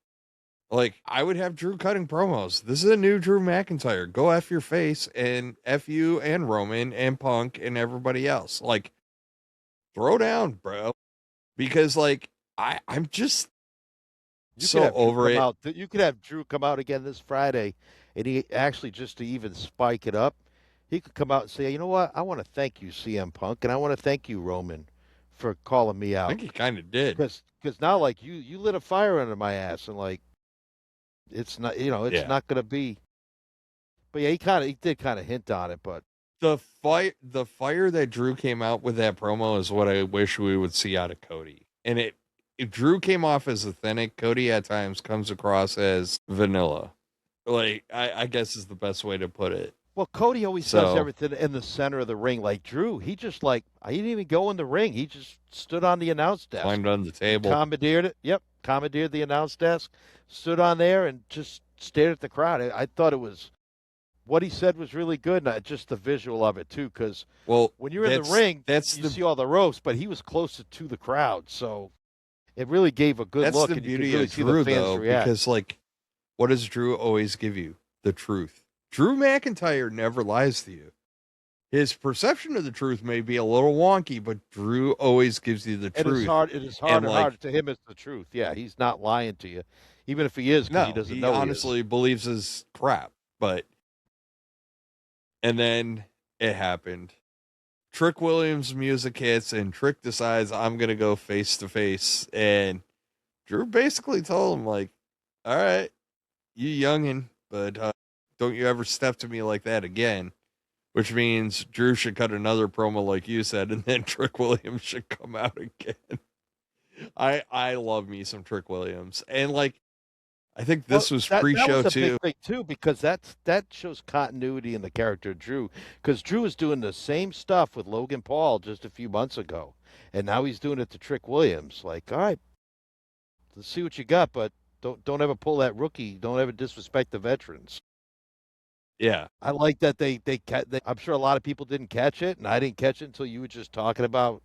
Like, I would have Drew cutting promos. This is a new Drew McIntyre. Go F your face, and F you and Roman and Punk and everybody else. Like, throw down, bro. Because, like, I'm just so over it. You could have Drew come out again this Friday, and he actually, just to even spike it up, he could come out and say, you know what? I want to thank you, CM Punk, and I want to thank you, Roman, for calling me out. I think he kind of did. Because now, like, you lit a fire under my ass, and, like, it's not, it's not going to be. But yeah, he did kind of hint on it, but the fire that Drew came out with that promo is what I wish we would see out of Cody. And if Drew came off as authentic, Cody at times comes across as vanilla. Like, I guess is the best way to put it. Well, Cody always does everything in the center of the ring. Like Drew, he just I didn't even go in the ring. He just stood on the announce desk. Climbed on the table. Commandeered it. Yep. Commandeered the announce desk. Stood on there and just stared at the crowd. I thought what he said was really good. And just the visual of it, too. Because when you're in the ring, you see all the ropes, but he was closer to the crowd. So it really gave a good look. That's the beauty of Drew, though. Because, like, what does Drew always give you? The truth. Drew McIntyre never lies to you. His perception of the truth may be a little wonky, but Drew always gives you the truth. It is hard and hard to him. It's the truth. Yeah, he's not lying to you, even if he is. Because he doesn't know. He honestly believes his crap. And then it happened. Trick Williams' music hits, and Trick decides, I'm gonna go face to face. And Drew basically told him, like, all right, you youngin', but don't you ever step to me like that again. Which means Drew should cut another promo like you said, and then Trick Williams should come out again. I love me some Trick Williams. And, like, I think this was pre-show, that was a too. Big thing, too, because that shows continuity in the character of Drew. Because Drew was doing the same stuff with Logan Paul just a few months ago. And now he's doing it to Trick Williams. Like, all right, let's see what you got, but don't ever pull that rookie. Don't ever disrespect the veterans. Yeah. I like that they I'm sure a lot of people didn't catch it, and I didn't catch it until you were just talking about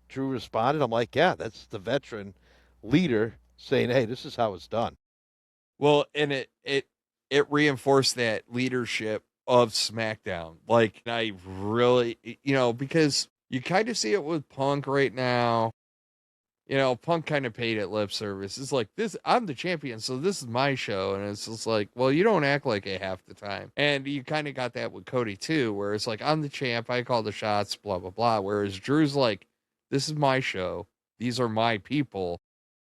Drew responded. I'm like, yeah, that's the veteran leader saying, hey, this is how it's done. Well, and it reinforced that leadership of SmackDown. Like, I really, because you kind of see it with Punk right now. Punk kind of paid it lip service. It's like, I'm the champion, so this is my show. And it's just like, well, you don't act like it half the time. And you kind of got that with Cody too, where it's like, I'm the champ, I call the shots, blah, blah, blah. Whereas Drew's like, this is my show. These are my people.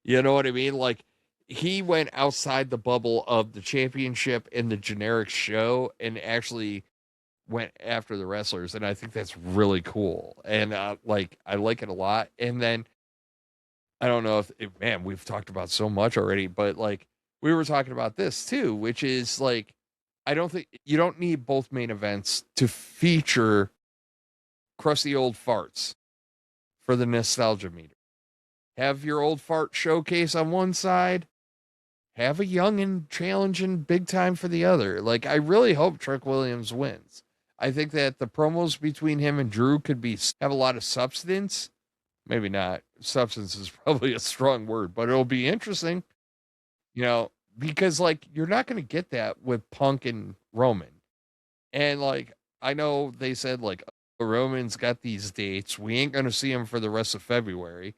You know what I mean? Like, he went outside the bubble of the championship and the generic show and actually went after the wrestlers. And I think that's really cool. And I like it a lot. And then I don't know if man, we've talked about so much already, but like we were talking about this too, which is like, I don't think you don't need both main events to feature crusty old farts for the nostalgia meter. Have your old fart showcase on one side, have a young and challenging big time for the other. Like, I really hope Trick Williams wins. I think that the promos between him and Drew could have a lot of substance. Maybe not. Substance is probably a strong word, but it'll be interesting, because like, you're not going to get that with Punk and Roman. And like, I know they said like, Roman's got these dates. We ain't going to see him for the rest of February.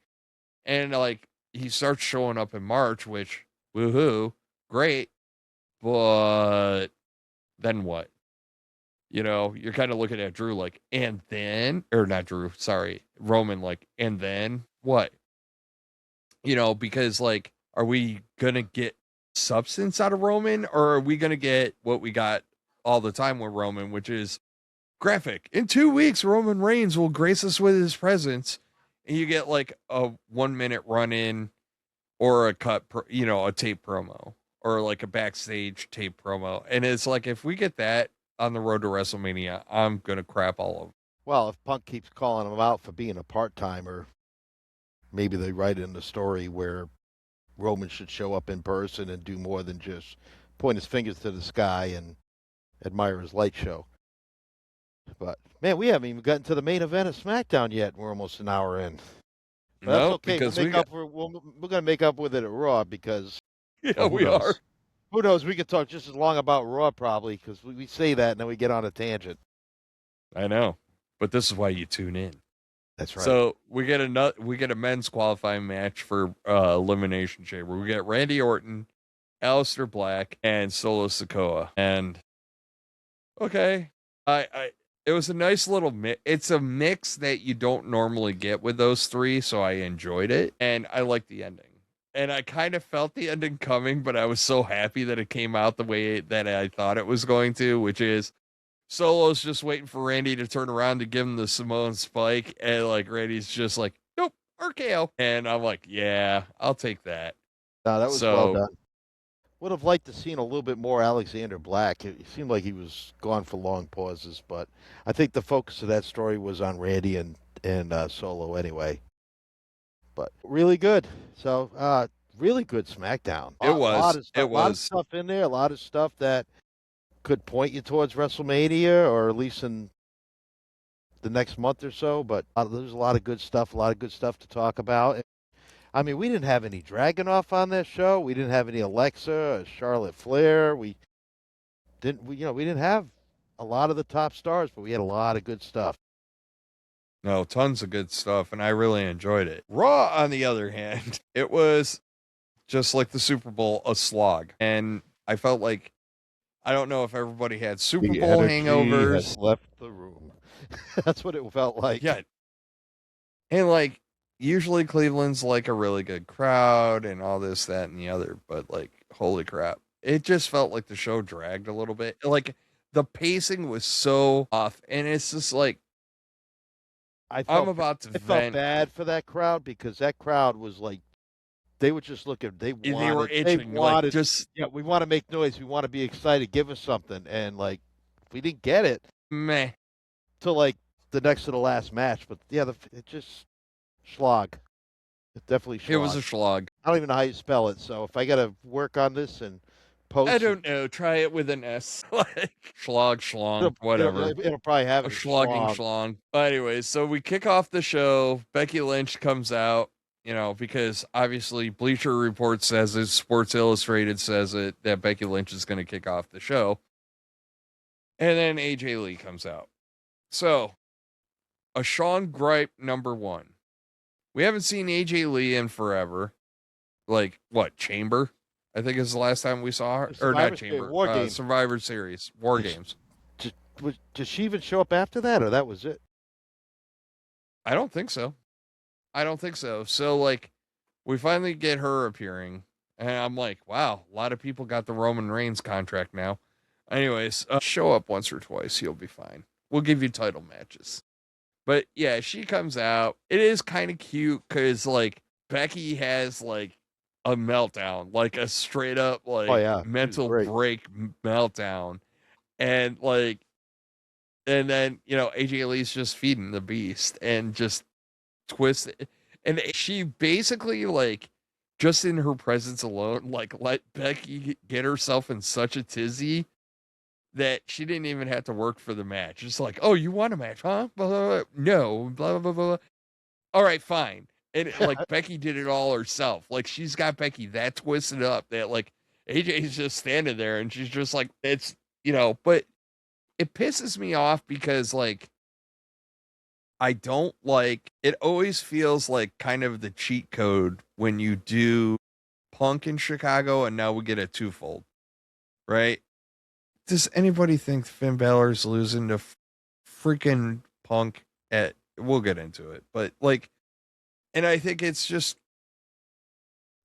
And like, he starts showing up in March, which woohoo, great. But then what? You're kind of looking at Drew like, and then, or not Drew, sorry, Roman, like, and then what? Because like, are we going to get substance out of Roman, or are we going to get what we got all the time with Roman, which is graphic? In 2 weeks, Roman Reigns will grace us with his presence, and you get like a 1 minute run in or a cut, a tape promo or like a backstage tape promo. And it's like, if we get that on the road to WrestleMania, I'm going to crap all over. Well, if Punk keeps calling him out for being a part-timer, maybe they write in the story where Roman should show up in person and do more than just point his fingers to the sky and admire his light show. But, man, we haven't even gotten to the main event of SmackDown yet. We're almost an hour in. But that's okay. Because we're going to make up with it at Raw because... Yeah, we are. Who knows? We could talk just as long about Raw probably because we say that and then we get on a tangent. I know. But this is why you tune in. That's right. So we get a men's qualifying match for Elimination Chamber. We get Randy Orton, Aleister Black, and Solo Sikoa. And okay, it was a nice little mix. It's a mix that you don't normally get with those three, so I enjoyed it, and I liked the ending. And I kind of felt the ending coming, but I was so happy that it came out the way that I thought it was going to, which is Solo's just waiting for Randy to turn around to give him the Samoan spike, and like Randy's just like, nope, RKO. And I'm like, yeah, I'll take that. No, that was well done. Would have liked to seen a little bit more Alexander Black. It seemed like he was gone for long pauses, but I think the focus of that story was on Randy and Solo anyway. But really good. So really good SmackDown. It was. A lot of stuff in there. A lot of stuff that could point you towards WrestleMania, or at least in the next month or so. But there's a lot of good stuff. A lot of good stuff to talk about. I mean, we didn't have any Dragunov on that show. We didn't have any Alexa, Charlotte Flair. We didn't have a lot of the top stars, but we had a lot of good stuff. No, tons of good stuff, and I really enjoyed it. Raw, on the other hand, it was just like the Super Bowl, a slog. And I felt like, I don't know if everybody had Super Bowl hangovers. Has left the room. That's what it felt like. Yeah. And like, usually Cleveland's like a really good crowd and all this, that, and the other, but like, holy crap. It just felt like the show dragged a little bit. Like, the pacing was so off, and it's just like, I felt bad for that crowd because that crowd was like, they were just looking. They were itching. We want to make noise. We want to be excited. Give us something. And like, we didn't get it. Meh. Till like the next to the last match. But yeah, it just schlag. It definitely schlag. It was a schlag. I don't even know how you spell it. So if I got to work on this and post, I don't know. Try it with an S. Like schlag, schlong, whatever. It'll probably have a schlogging schlong. Anyways, so we kick off the show. Becky Lynch comes out. Because obviously Bleacher Report says it, Sports Illustrated says it, that Becky Lynch is going to kick off the show. And then AJ Lee comes out. So, a Sean gripe number one. We haven't seen AJ Lee in forever. Like, what, Chamber? I think is the last time we saw her. Or not Chamber. War Games. Survivor Series. War Games. Did she even show up after that, or that was it? I don't think so. So, like, we finally get her appearing, and I'm like, wow, a lot of people got the Roman Reigns contract now. Anyways, show up once or twice, you'll be fine. We'll give you title matches. But, yeah, she comes out. It is kind of cute, because, like, Becky has, like, a meltdown, like, a straight-up, like, mental break meltdown. And, like, and then, AJ Lee's just feeding the beast, and just twist it. And she basically, like, just in her presence alone, like, let Becky get herself in such a tizzy that she didn't even have to work for the match. Just like, oh, you want a match, huh? Blah, blah, blah. No, blah, blah, blah, blah. All right, fine. And like, Becky did it all herself. Like, she's got Becky that twisted up that, like, AJ's just standing there and she's just like, it's, but it pisses me off because, like, I don't like, it always feels like kind of the cheat code when you do Punk in Chicago and now we get a twofold, right? Does anybody think Finn Balor's losing to freaking Punk we'll get into it, but like, and I think it's just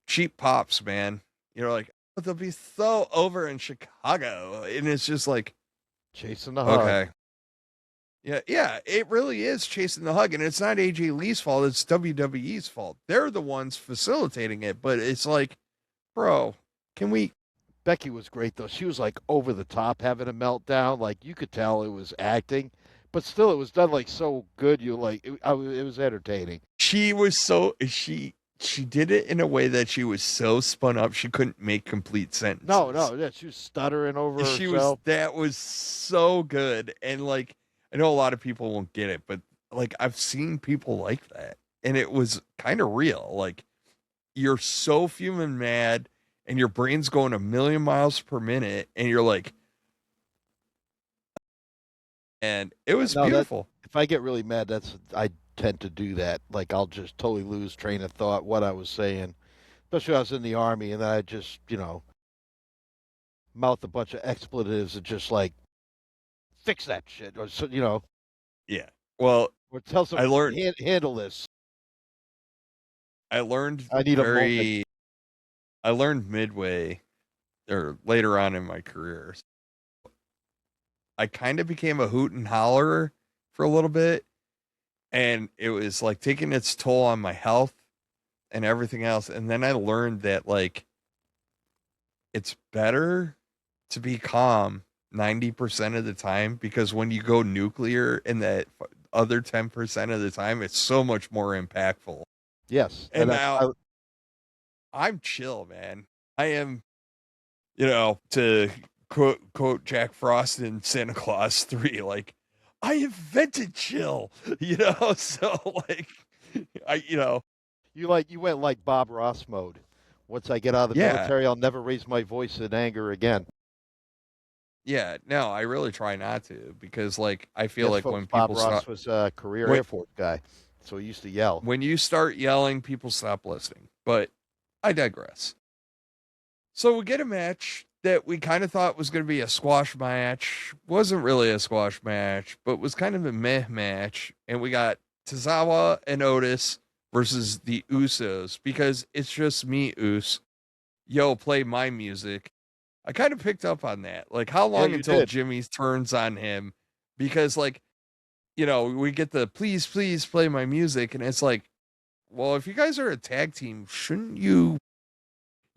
cheap pops, man. Like, they'll be so over in Chicago. And it's just like, chasing the hug. okay. Yeah, it really is chasing the hug. And it's not AJ Lee's fault. It's WWE's fault. They're the ones facilitating it. But it's like, bro, can we? Becky was great, though. She was like over the top having a meltdown. Like you could tell it was acting, but still it was done like so good. You like it was entertaining. She was so, she did it in a way that she was so spun up she couldn't make complete sentences. No, yeah, she was stuttering over herself. That was so good. And like, I know a lot of people won't get it, but like I've seen people like that, and it was kind of real. Like you're so fuming mad, and your brain's going a million miles per minute, and you're like, and it was beautiful. If I get really mad, I tend to do that. Like I'll just totally lose train of thought what I was saying, especially when I was in the Army, and then I just mouth a bunch of expletives and just like fix that shit, or Yeah. Well, or tell someone I learned handle this. I learned I need a moment. I learned midway or later on in my career. I kind of became a hoot and hollerer for a little bit, and it was like taking its toll on my health and everything else. And then I learned that like it's better to be calm 90% of the time, because when you go nuclear in that other 10% of the time, it's so much more impactful. Yes. And now I'm chill, man. I am, to quote Jack Frost in Santa Claus 3, like, I invented chill, so like, you went like Bob Ross mode. Once I get out of the military, I'll never raise my voice in anger again. Yeah, no, I really try not to, because like I feel like when people Bob Ross was a career Air Force guy, so he used to yell. When you start yelling, people stop listening. But I digress. So we get a match that we kind of thought was going to be a squash match. Wasn't really a squash match, but was kind of a meh match. And we got Tozawa and Otis versus the Usos, because it's just me, Us. Yo, play my music. I kind of picked up on that. Like, how long until Jimmy turns on him? Because, like, we get the please play my music. And it's like, well, if you guys are a tag team, shouldn't you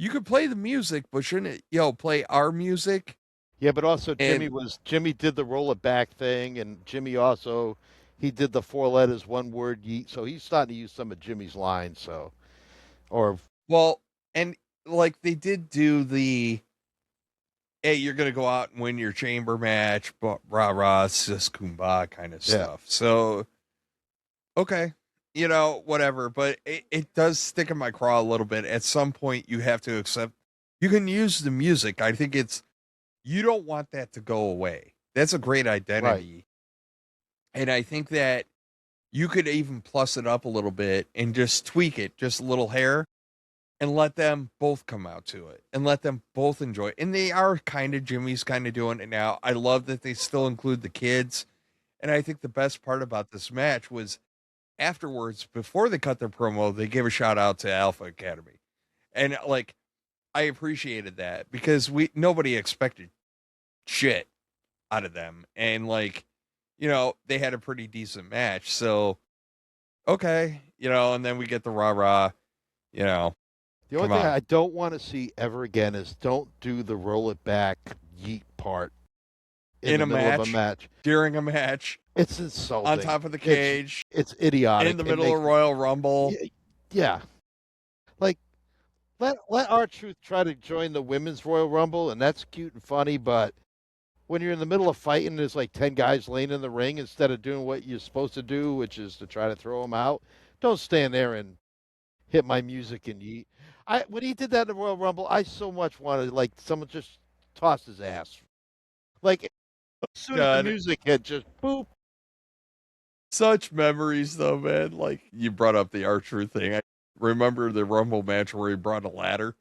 could play the music, but shouldn't it, play our music? Yeah, but also Jimmy did the roll it back thing. And Jimmy also, he did the 4 letters, 1 word yeet. So he's starting to use some of Jimmy's lines. And like they did do the, hey, you're going to go out and win your chamber match, but rah, it's just kumbaya kind of stuff. So, okay, whatever. But it does stick in my craw a little bit. At some point, you have to accept, you can use the music. I think you don't want that to go away. That's a great identity. Right. And I think that you could even plus it up a little bit and just tweak it, just a little hair, and let them both come out to it and let them both enjoy it. And they are Jimmy's kind of doing it now. I love that they still include the kids. And I think the best part about this match was afterwards, before they cut their promo, they gave a shout out to Alpha Academy. And like, I appreciated that, because nobody expected shit out of them. And like, they had a pretty decent match. So, okay, and then we get the rah-rah, The only thing I don't want to see ever again is don't do the roll it back yeet part in the middle of a match. During a match. It's insulting. On top of the cage. It's idiotic. In the middle of Royal Rumble. Yeah. Like, let R-Truth try to join the women's Royal Rumble, and that's cute and funny, but when you're in the middle of fighting, there's like 10 guys laying in the ring, instead of doing what you're supposed to do, which is to try to throw them out. Don't stand there and hit my music and yeet. When he did that in the Royal Rumble, I so much wanted, like, someone just toss his ass. Like, as soon as the music hit, just boop. Such memories, though, man. Like, you brought up the R-Truth thing. I remember the Rumble match where he brought a ladder.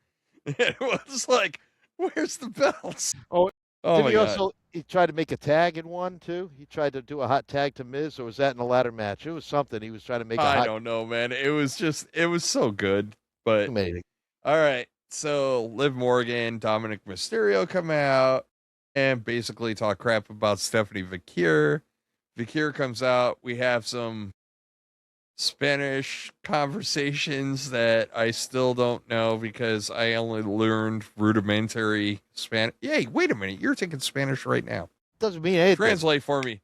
It was like, where's the belts? Oh my God. He tried to make a tag in one, too? He tried to do a hot tag to Miz, or was that in a ladder match? It was something. He was trying to make I don't know, man. It was so good. But, amazing. All right. So Liv Morgan, Dominic Mysterio come out and basically talk crap about Stephanie Vakir. Vakir comes out. We have some Spanish conversations that I still don't know because I only learned rudimentary Spanish. Yay, wait a minute. You're taking Spanish right now. Doesn't mean anything. Translate for me.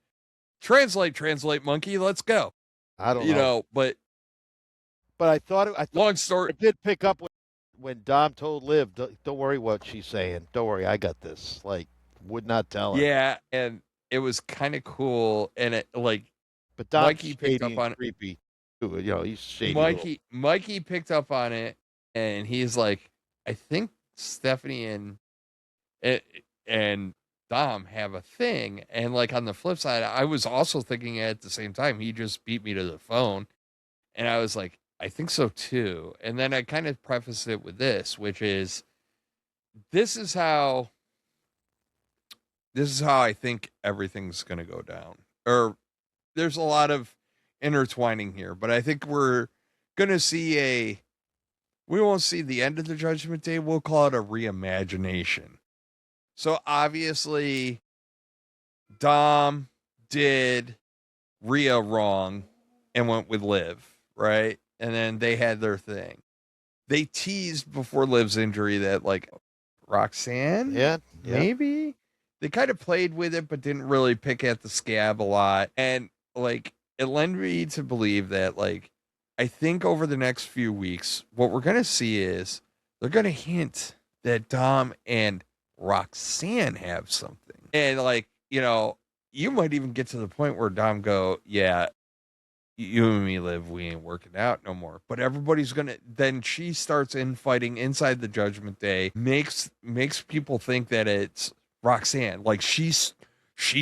Translate, monkey. Let's go. I don't know. But I thought long story. I did pick up when Dom told Liv, don't worry what she's saying. Don't worry, I got this. Like, would not tell her. Yeah, and it was kind of cool. And it but Dom's Mikey picked up on creepy. He's shady. Mikey picked up on it, and he's like, I think Stephanie and Dom have a thing. And like on the flip side, I was also thinking at the same time, he just beat me to the phone. And I was like, I think so too. And then I kind of prefaced it with this, which is this is how I think everything's going to go down. Or there's a lot of intertwining here, but I think we're going to see we won't see the end of the Judgment Day. We'll call it a reimagination. So obviously Dom did Rhea wrong and went with Liv, right? And then they had their thing. They teased before Liv's injury that like Roxanne, maybe they kind of played with it, but didn't really pick at the scab a lot. And like, it led me to believe that like, I think over the next few weeks, what we're going to see is they're going to hint that Dom and Roxanne have something. And like, you might even get to the point where Dom go, yeah, you and me, Liv, we ain't working out no more. But everybody's then she starts infighting inside the Judgment Day, makes people think that it's Roxanne. Like she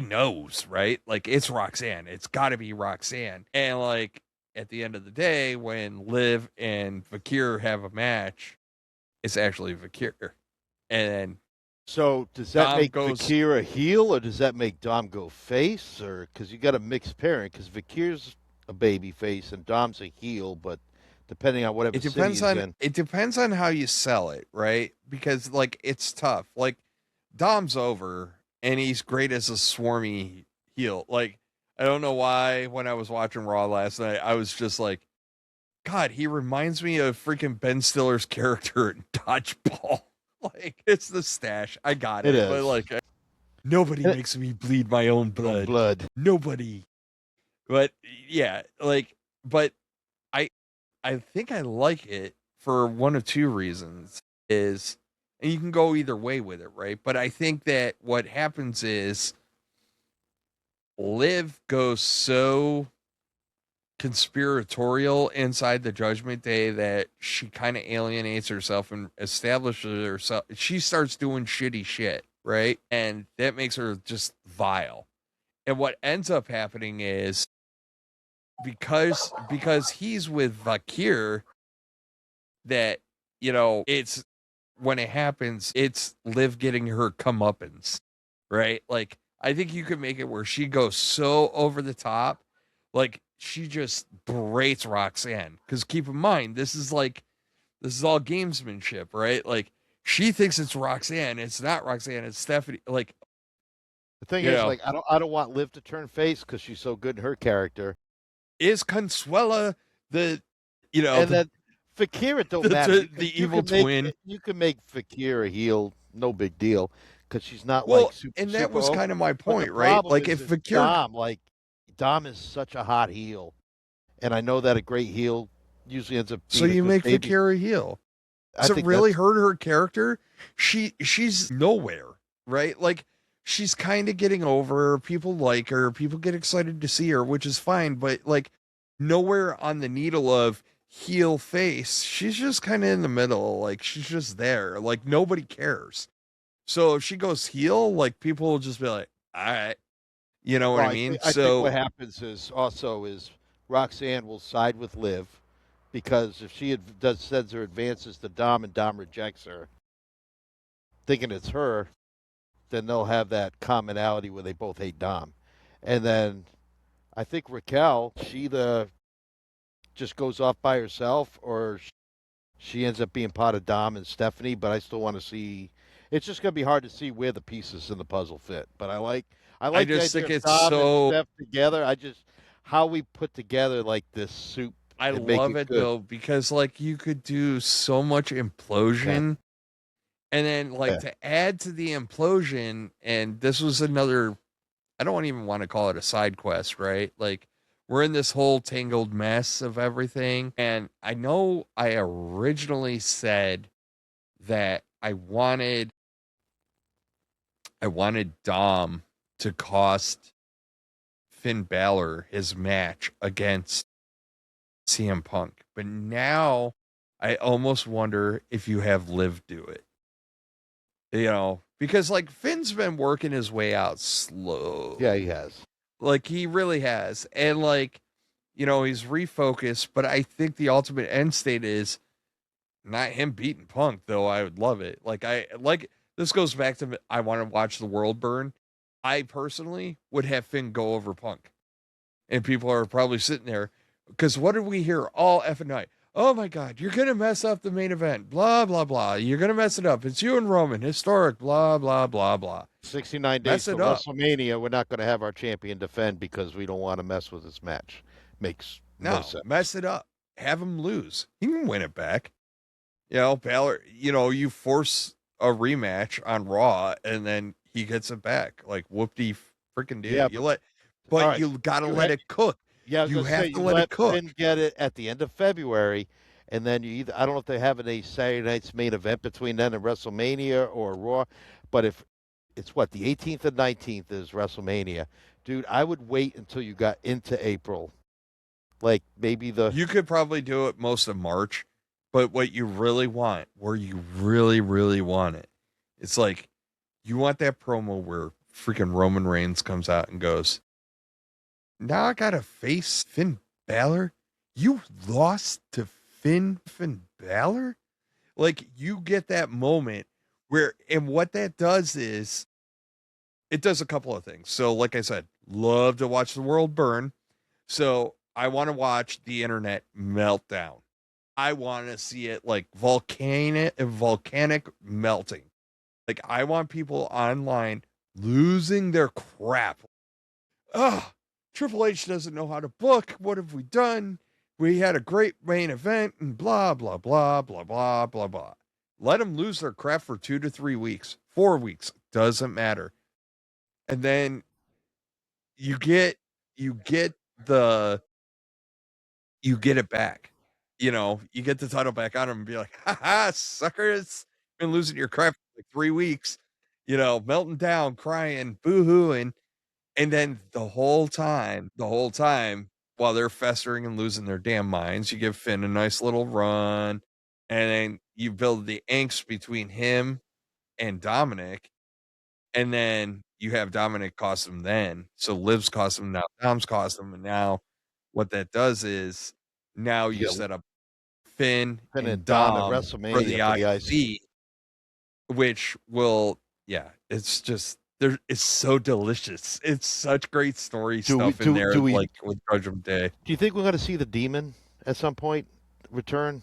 knows, right? Like it's Roxanne. It's gotta be Roxanne. And like at the end of the day, when Liv and Vakir have a match, it's actually Vakir. And so does that make Vakir a heel, or does that make Dom go face? Or because you got a mixed pairing, because Vakir's a baby face and Dom's a heel, but depending on whatever it depends on how you sell it, right? Because like it's tough. Like Dom's over and he's great as a swarmy heel. Like I don't know why when I was watching Raw last night I was just like, God, he reminds me of freaking Ben Stiller's character in Dodgeball. Like it's the stash. I got it. But like nobody makes me bleed my own blood. Nobody. But yeah, like, but I think I like it for one of two reasons is, and you can go either way with it, right? But I think that what happens is Liv goes so conspiratorial inside the Judgment Day that she kind of alienates herself and establishes herself. She starts doing shitty shit, right? And that makes her just vile. And what ends up happening is because he's with Vakir, that it's when it happens, it's Liv getting her comeuppance, right? Like I think you could make it where she goes so over the top, like she just berates Roxanne. Because keep in mind, this is all gamesmanship, right? Like she thinks it's Roxanne, it's not Roxanne, it's Stephanie. Like the thing is, like I don't want Liv to turn face because she's so good in her character. Is Consuela and then Vakir, it don't matter. The evil twin. You can make Vakir a heel, no big deal, because she's not like super. And that was kind of my point, right? Like if Vakir, Dom is such a hot heel, and I know that a great heel usually ends up. So you make Vakir a heel. Does it really hurt her character? She's nowhere, right? Like she's kind of getting over. People like her. People get excited to see her, which is fine. But like nowhere on the needle of heel face. She's just kind of in the middle. Like she's just there. Like nobody cares. So if she goes heel, like people will just be like, all right. You know what I mean? I think what happens is Roxanne will side with Liv because if she sends her advances to Dom and Dom rejects her, thinking it's her, then they'll have that commonality where they both hate Dom. And then I think Raquel, she just goes off by herself, or she ends up being part of Dom and Stephanie, but I still want to see. It's just gonna be hard to see where the pieces in the puzzle fit. But I I like the just idea think of it's Dom and so. Steph together. I just how we put together like this soup I and make love it it good. though because like you could do so much implosion, and then like Yeah. to add to the implosion, and this was another. I don't even want to call it a side quest, right? Like we're in this whole tangled mess of everything, and I know I originally said that I wanted Dom to cost Finn Balor his match against CM Punk. But now I almost wonder if you have Liv do it. Because like Finn's been working his way out slow. Yeah, he has. Like he really has. And like, he's refocused, but I think the ultimate end state is not him beating Punk, though I would love it. This goes back to I want to watch the world burn. I personally would have Finn go over Punk. And people are probably sitting there because what did we hear all effing night? Oh my God, you're going to mess up the main event. Blah, blah, blah. You're going to mess it up. It's you and Roman. Historic. Blah, blah, blah, blah. 69 days Mess to it up. WrestleMania, we're not going to have our champion defend because we don't want to mess with this match. Makes no No, sense. mess it up. Have him lose. He can win it back. Balor, you force a rematch on Raw and then he gets it back. Like whoop-de freaking do. Yeah, But you got to let it cook. Yeah, I was You gonna have say to you let it cook. Finn get it at the end of February, and then you either I don't know if they're having a Saturday night's main event between then and WrestleMania or Raw, but if it's what the 18th and 19th is WrestleMania, dude, I would wait until you got into April, like maybe You could probably do it most of March, but what you really want, where you really, really want it, it's like you want that promo where freaking Roman Reigns comes out and goes, now I gotta face Finn Balor? You lost to Finn Balor? Like you get that moment where, and what that does is it does a couple of things. So, like I said, love to watch the world burn. So I want to watch the internet meltdown. I want to see it like volcanic melting. Like I want people online losing their crap. Ugh, Triple H doesn't know how to book. What have we done? We had a great main event and blah, blah, blah, blah, blah, blah, blah. Let them lose their crap for 2 to 3 weeks, 4 weeks, doesn't matter. And then you get the you get it back. You get the title back on them and be like, ha ha, suckers, been losing your crap for like 3 weeks, melting down, crying, boo-hooing. And then the whole time, while they're festering and losing their damn minds, you give Finn a nice little run, and then you build the angst between him and Dominic, and then you have Dominic cost him then. So Liv's cost him, now Dom's cost him, and now what that does is now you set up Finn and Dom at Dom for WrestleMania the for the IC, which will, yeah, it's just it's so delicious. It's such great story stuff in there, like with Judgment Day. Do you think we're going to see the Demon at some point return?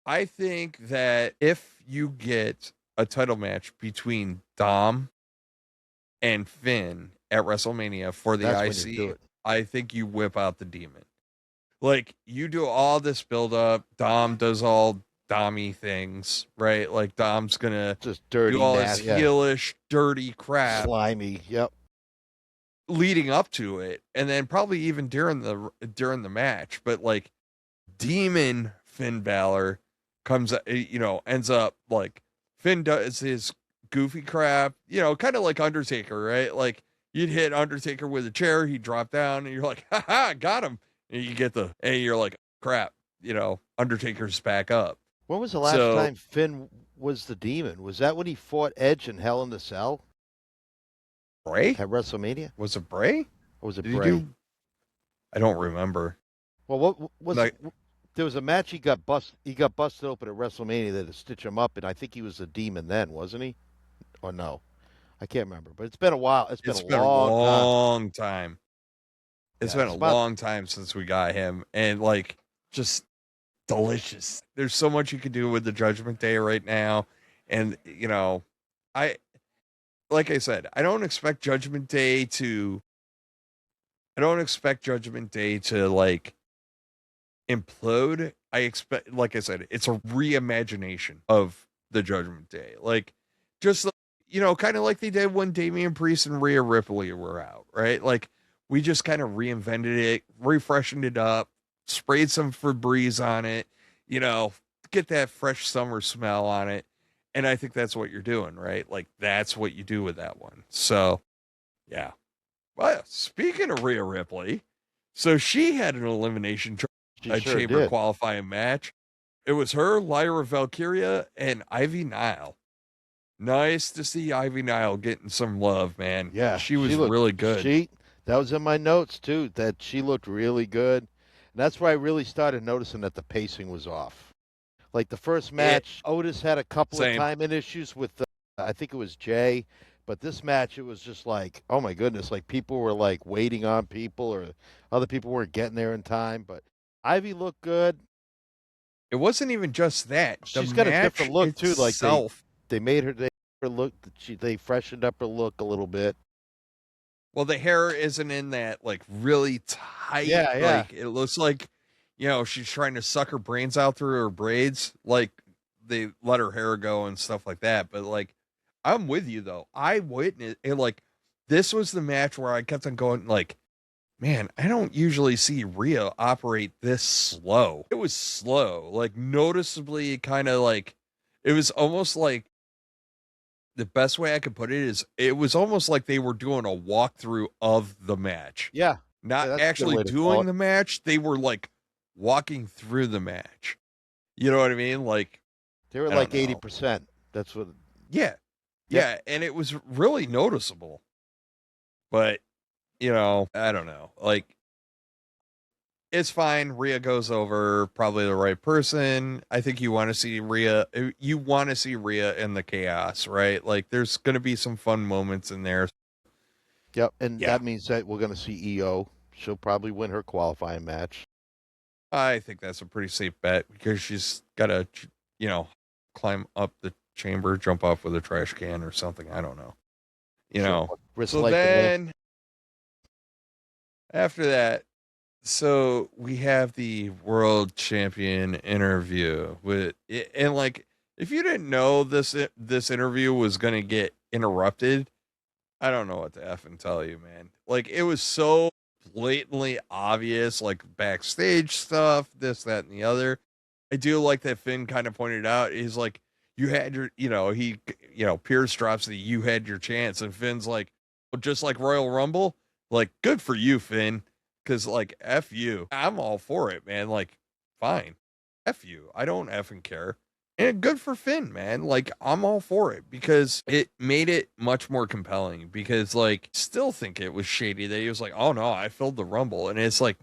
I think that if you get a title match between Dom and Finn at WrestleMania for the IC, I think you whip out the Demon. Like you do all this build up, Dom does all Dommy things, right? Like Dom's gonna just dirty, do all his heelish, dirty crap, slimy. Yep. Leading up to it, and then probably even during the match, but like Demon Finn Balor comes, ends up like Finn does his goofy crap, kind of like Undertaker, right? Like you'd hit Undertaker with a chair, he'd drop down, and you're like, ha ha, got him. And you get and you're like, crap, Undertaker's back up. When was the last time Finn was the Demon? Was that when he fought Edge in Hell in the Cell? Bray? At WrestleMania? Was it Bray? Or was it Bray? I don't remember. Well, what was there was a match he got busted open at WrestleMania that to stitch him up, and I think he was a Demon then, wasn't he? Or no? I can't remember. But it's been a while. It's been a long time. It's been a long time since we got him, and like just delicious. There's so much you can do with the Judgment Day right now. And, you know, like I said, I don't expect Judgment Day to like implode. I expect, like I said, it's a reimagination of the Judgment Day. Like, just, you know, kind of like they did when Damian Priest and Rhea Ripley were out, right? Like, we just kind of reinvented it, refreshened it up, sprayed some Febreze on it, you know, get that fresh summer smell on it. And I think that's what you're doing, right? Like, that's what you do with that one. So, yeah. Well, speaking of Rhea Ripley, so she had an elimination chamber qualifying match. It was her, Lyra Valkyria, and Ivy Nile. Nice to see Ivy Nile getting some love, man. Yeah, she was really good. That was in my notes too, that she looked really good. And that's where I really started noticing that the pacing was off. Like the first match, Otis had a couple of timing issues with, I think it was Jay. But this match, it was just like, oh my goodness, like people were like waiting on people, or other people weren't getting there in time. But Ivy looked good. It wasn't even just that. She's got a different look too. Like they made her, they freshened up her look a little bit. Well, the hair isn't in that like really tight. Yeah. Like it looks like, you know, she's trying to suck her brains out through her braids. Like they let her hair go and stuff like that. But like, I'm with you though. I witnessed it. Like, this was the match where I kept on going like, man, I don't usually see Rhea operate this slow. It was slow, like noticeably kind of like, it was almost like, the best way I could put it is it was almost like they were doing a walkthrough of the match. Yeah. Not actually doing the match. They were like walking through the match. You know what I mean? Like, they were like 80%. That's what. Yeah. Yeah. And it was really noticeable. But, you know, I don't know. Like, it's fine. Rhea goes over, probably the right person. I think you want to see Rhea. You want to see Rhea in the chaos, right? Like, there's going to be some fun moments in there. Yep, and that means that we're going to see EO. She'll probably win her qualifying match. I think that's a pretty safe bet because she's got to, you know, climb up the chamber, jump off with a trash can or something. I don't know. You know. So then, after that, so we have the world champion interview with, and like, if you didn't know this interview was going to get interrupted, I don't know what to effing tell you, man. Like, it was so blatantly obvious, like backstage stuff, this, that, and the other. I do like that Finn kind of pointed out, he's like, you had your, you know, Pierce drops the, you had your chance. And Finn's like, well, just like Royal Rumble, like, good for you, Finn. Cause like, F you, I'm all for it, man. Like, fine. F you. I don't effing care. And good for Finn, man. Like, I'm all for it because it made it much more compelling because like, still think it was shady that he was like, oh no, I filled the Rumble. And it's like,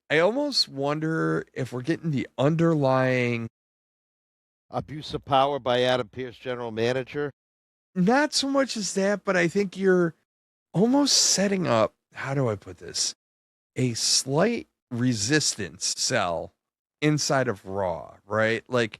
I almost wonder if we're getting the underlying abuse of power by Adam Pearce, general manager. Not so much as that, but I think you're almost setting up, how do I put this? A slight resistance cell inside of Raw, right? Like,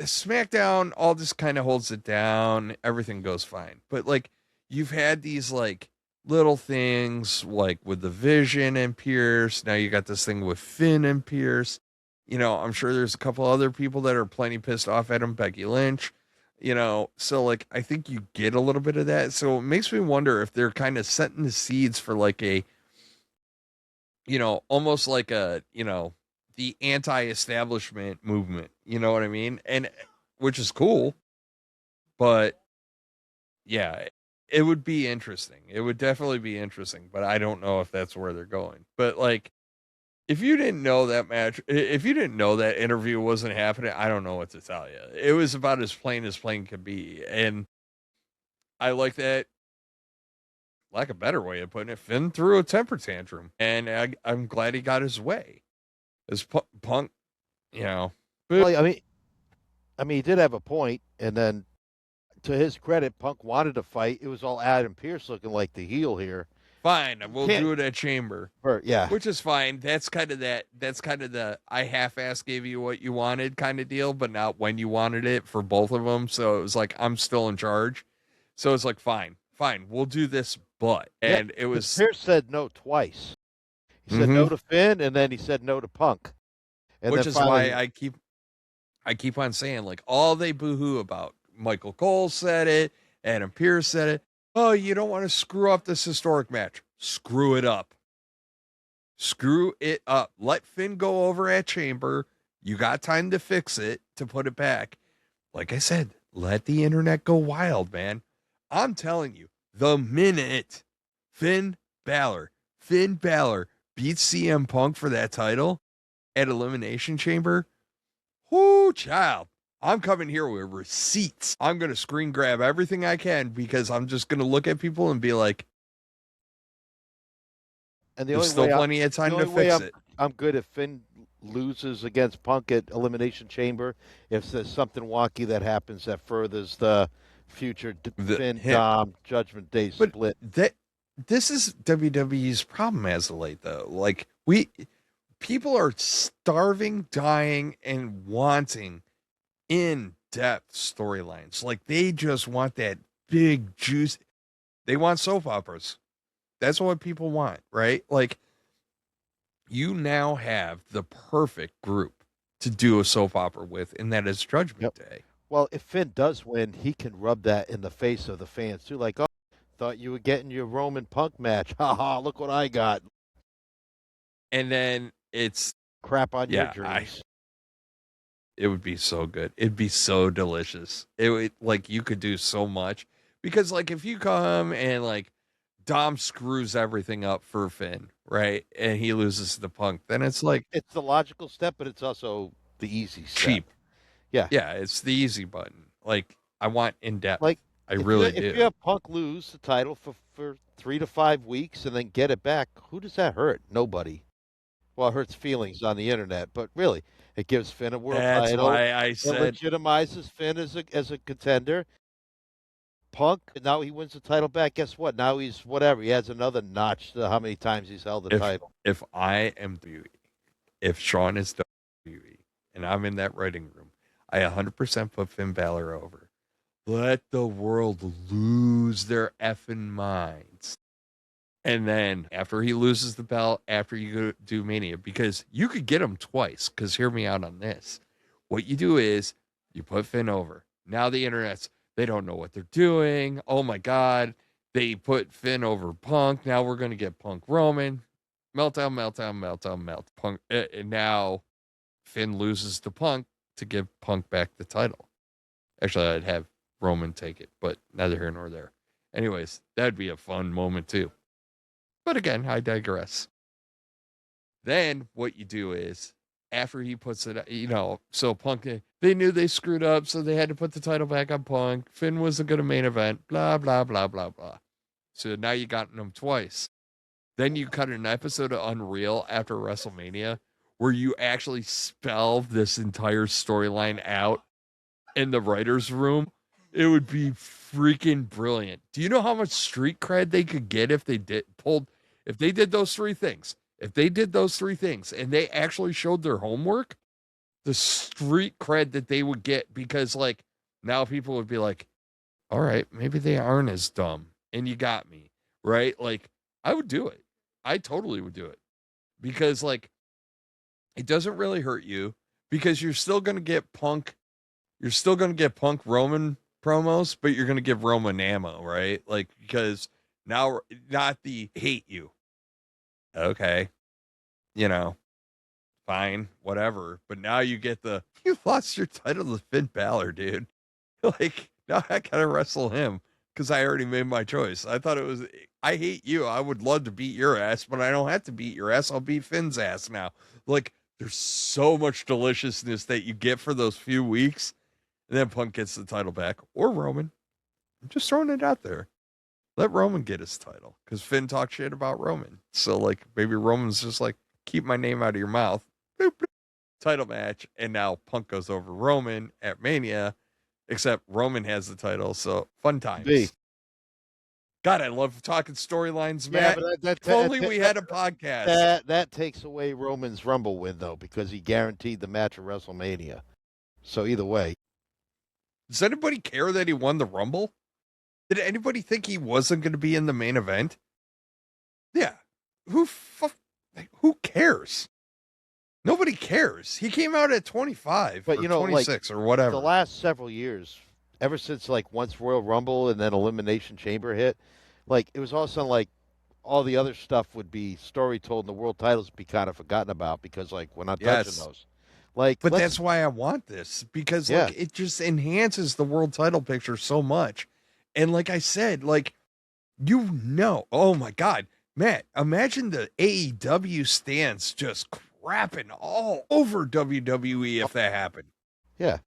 SmackDown all just kind of holds it down. Everything goes fine. But like, you've had these like little things like with the Vision and Pierce. Now you got this thing with Finn and Pierce. You know, I'm sure there's a couple other people that are plenty pissed off at him, Becky Lynch. You know, so like, I think you get a little bit of that. So it makes me wonder if they're kind of setting the seeds for like a, you know, almost like a, you know, the anti-establishment movement, you know what I mean? And which is cool, but yeah, it would be interesting. It would definitely be interesting, but I don't know if that's where they're going. But like, if you didn't know that match, if you didn't know that interview wasn't happening, I don't know what to tell you. It was about as plain could be. And I like that, like a better way of putting it, Finn threw a temper tantrum. And I'm glad he got his way. As Punk, you know. Well, I mean, he did have a point. And then, to his credit, Punk wanted to fight. It was all Adam Pearce looking like the heel here. fine, we'll do it at Chamber. Yeah. Which is fine. That's kind of the I half-ass gave you what you wanted kind of deal, but not when you wanted it for both of them. So it was like, I'm still in charge. So it's like, fine, we'll do this, but. And it was. Pierce said no twice. He said no to Finn, and then he said no to Punk. And which then is finally, why I keep on saying, like, all they boo-hoo about. Michael Cole said it, Adam Pearce said it. Oh, you don't want to screw up this historic match. Screw it up. Screw it up. Let Finn go over at Chamber. You got time to fix it, to put it back. Like I said, let the internet go wild, man. I'm telling you, the minute Finn Balor beats CM Punk for that title at Elimination Chamber, whoo, child, I'm coming here with receipts. I'm going to screen grab everything I can because I'm just going to look at people and be like, and there's still plenty of time to fix it. I'm good if Finn loses against Punk at Elimination Chamber. If there's something wonky that happens that furthers the future Finn Dom Judgment Day split. This is WWE's problem as of late, though. Like, people are starving, dying, and wanting in-depth storylines. Like, they just want that big juice. They want soap operas. That's what people want, right? Like, you now have the perfect group to do a soap opera with, and that is Judgment Day. Well, if Finn does win, he can rub that in the face of the fans, too. Like, oh, thought you were getting your Roman Punk match. Ha ha, look what I got. And then it's crap on your dreams. It would be so good. It'd be so delicious. It would, like, you could do so much. Because, like, if you come and, like, Dom screws everything up for Finn, right? And he loses to Punk, then it's like, it's the logical step, but it's also the easy step. Cheap. Yeah. Yeah, it's the easy button. Like, I want in depth. Like, I really do. If you have Punk lose the title for 3 to 5 weeks and then get it back, who does that hurt? Nobody. Well, it hurts feelings on the internet, but really, it gives Finn a world title. That's why I said it legitimizes Finn as a contender. Punk, now he wins the title back. Guess what? Now he's whatever. He has another notch to how many times he's held the title. If I am WWE, if Sean is WWE, and I'm in that writing room, I 100% put Finn Balor over. Let the world lose their effing minds. And then after he loses the belt, after you go do Mania, because you could get him twice, because hear me out on this. What you do is you put Finn over. Now the internet's, they don't know what they're doing. Oh my God. They put Finn over Punk. Now we're going to get Punk Roman. Meltdown. Punk. And now Finn loses to Punk to give Punk back the title. Actually, I'd have Roman take it, but neither here nor there. Anyways, that'd be a fun moment too. But again, I digress. Then what you do is, after he puts it, so Punk, they knew they screwed up, so they had to put the title back on Punk. Finn wasn't going to main event, blah, blah, blah, blah, blah. So now you got him twice. Then you cut an episode of Unreal after WrestleMania where you actually spell this entire storyline out in the writer's room. It would be freaking brilliant. Do you know how much street cred they could get if they did those three things? If they did those three things and they actually showed their homework, the street cred that they would get, because like now people would be like, all right, maybe they aren't as dumb and you got me, right? Like I would do it. I totally would do it because like it doesn't really hurt you because you're still going to get Punk. You're still going to get Punk Roman promos, but you're going to give Roman ammo, right? Like, because now not the hate you. Okay. Fine, whatever. But now you get you lost your title to Finn Balor, dude. Like, now I got to wrestle him because I already made my choice. I thought I hate you. I would love to beat your ass, but I don't have to beat your ass. I'll beat Finn's ass now. Like, there's so much deliciousness that you get for those few weeks. And then Punk gets the title back, or Roman. I'm just throwing it out there. Let Roman get his title, because Finn talked shit about Roman. So, like, maybe Roman's just like, keep my name out of your mouth. Boop, boop. Title match, and now Punk goes over Roman at Mania, except Roman has the title, so fun times. God, I love talking storylines, Yeah, Matt. but If only we had a podcast. that takes away Roman's Rumble win though, because he guaranteed the match at WrestleMania. So either way, Does anybody care that he won the Rumble? Did anybody think he wasn't going to be in the main event? Yeah. Who cares? Nobody cares. He came out at 25 but or you know, 26 like or whatever. the last several years, ever since like once Royal Rumble and then Elimination Chamber hit, like it was all of a sudden like all the other stuff would be story told and the world titles would be kind of forgotten about because like we're not touching Yes. those. Like, But that's why I want this, because Yeah. like it just enhances the world title picture so much. And like I said, like, oh my God, Matt, imagine the AEW stands just crapping all over WWE if that happened. Yeah.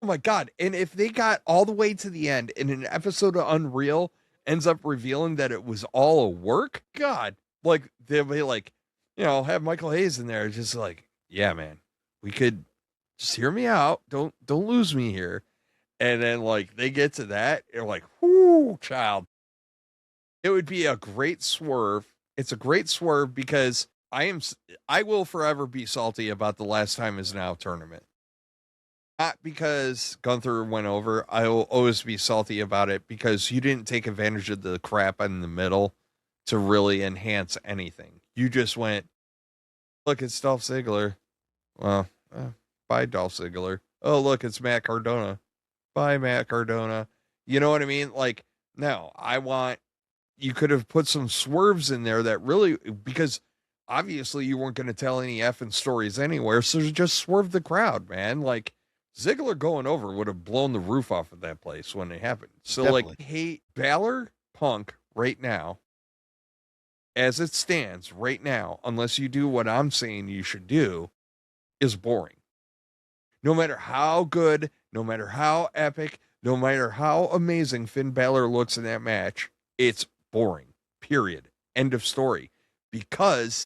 Oh my God. And if they got all the way to the end and an episode of Unreal ends up revealing that it was all a work, God, like they'll be like, have Michael Hayes in there, just like, yeah, man, we could just hear me out. Don't lose me here. And then like they get to that, you're like, whoo, child. It would be a great swerve. It's a great swerve because I will forever be salty about the Last Time Is Now tournament. Not because Gunther went over. I will always be salty about it because you didn't take advantage of the crap in the middle to really enhance anything. You just went, look, it's Dolph Ziggler. Well, bye, Dolph Ziggler. Oh, look, it's Matt Cardona. Bye, Matt Cardona. You know what I mean? Like, no, you could have put some swerves in there that really, because obviously you weren't going to tell any effing stories anywhere. So just swerve the crowd, man. Like, Ziggler going over would have blown the roof off of that place when it happened. So, Definitely. like, hey, Balor Punk right now, as it stands right now, unless you do what I'm saying you should do, is boring. No matter how good, no matter how epic, no matter how amazing Finn Balor looks in that match, it's boring. Period. End of story. Because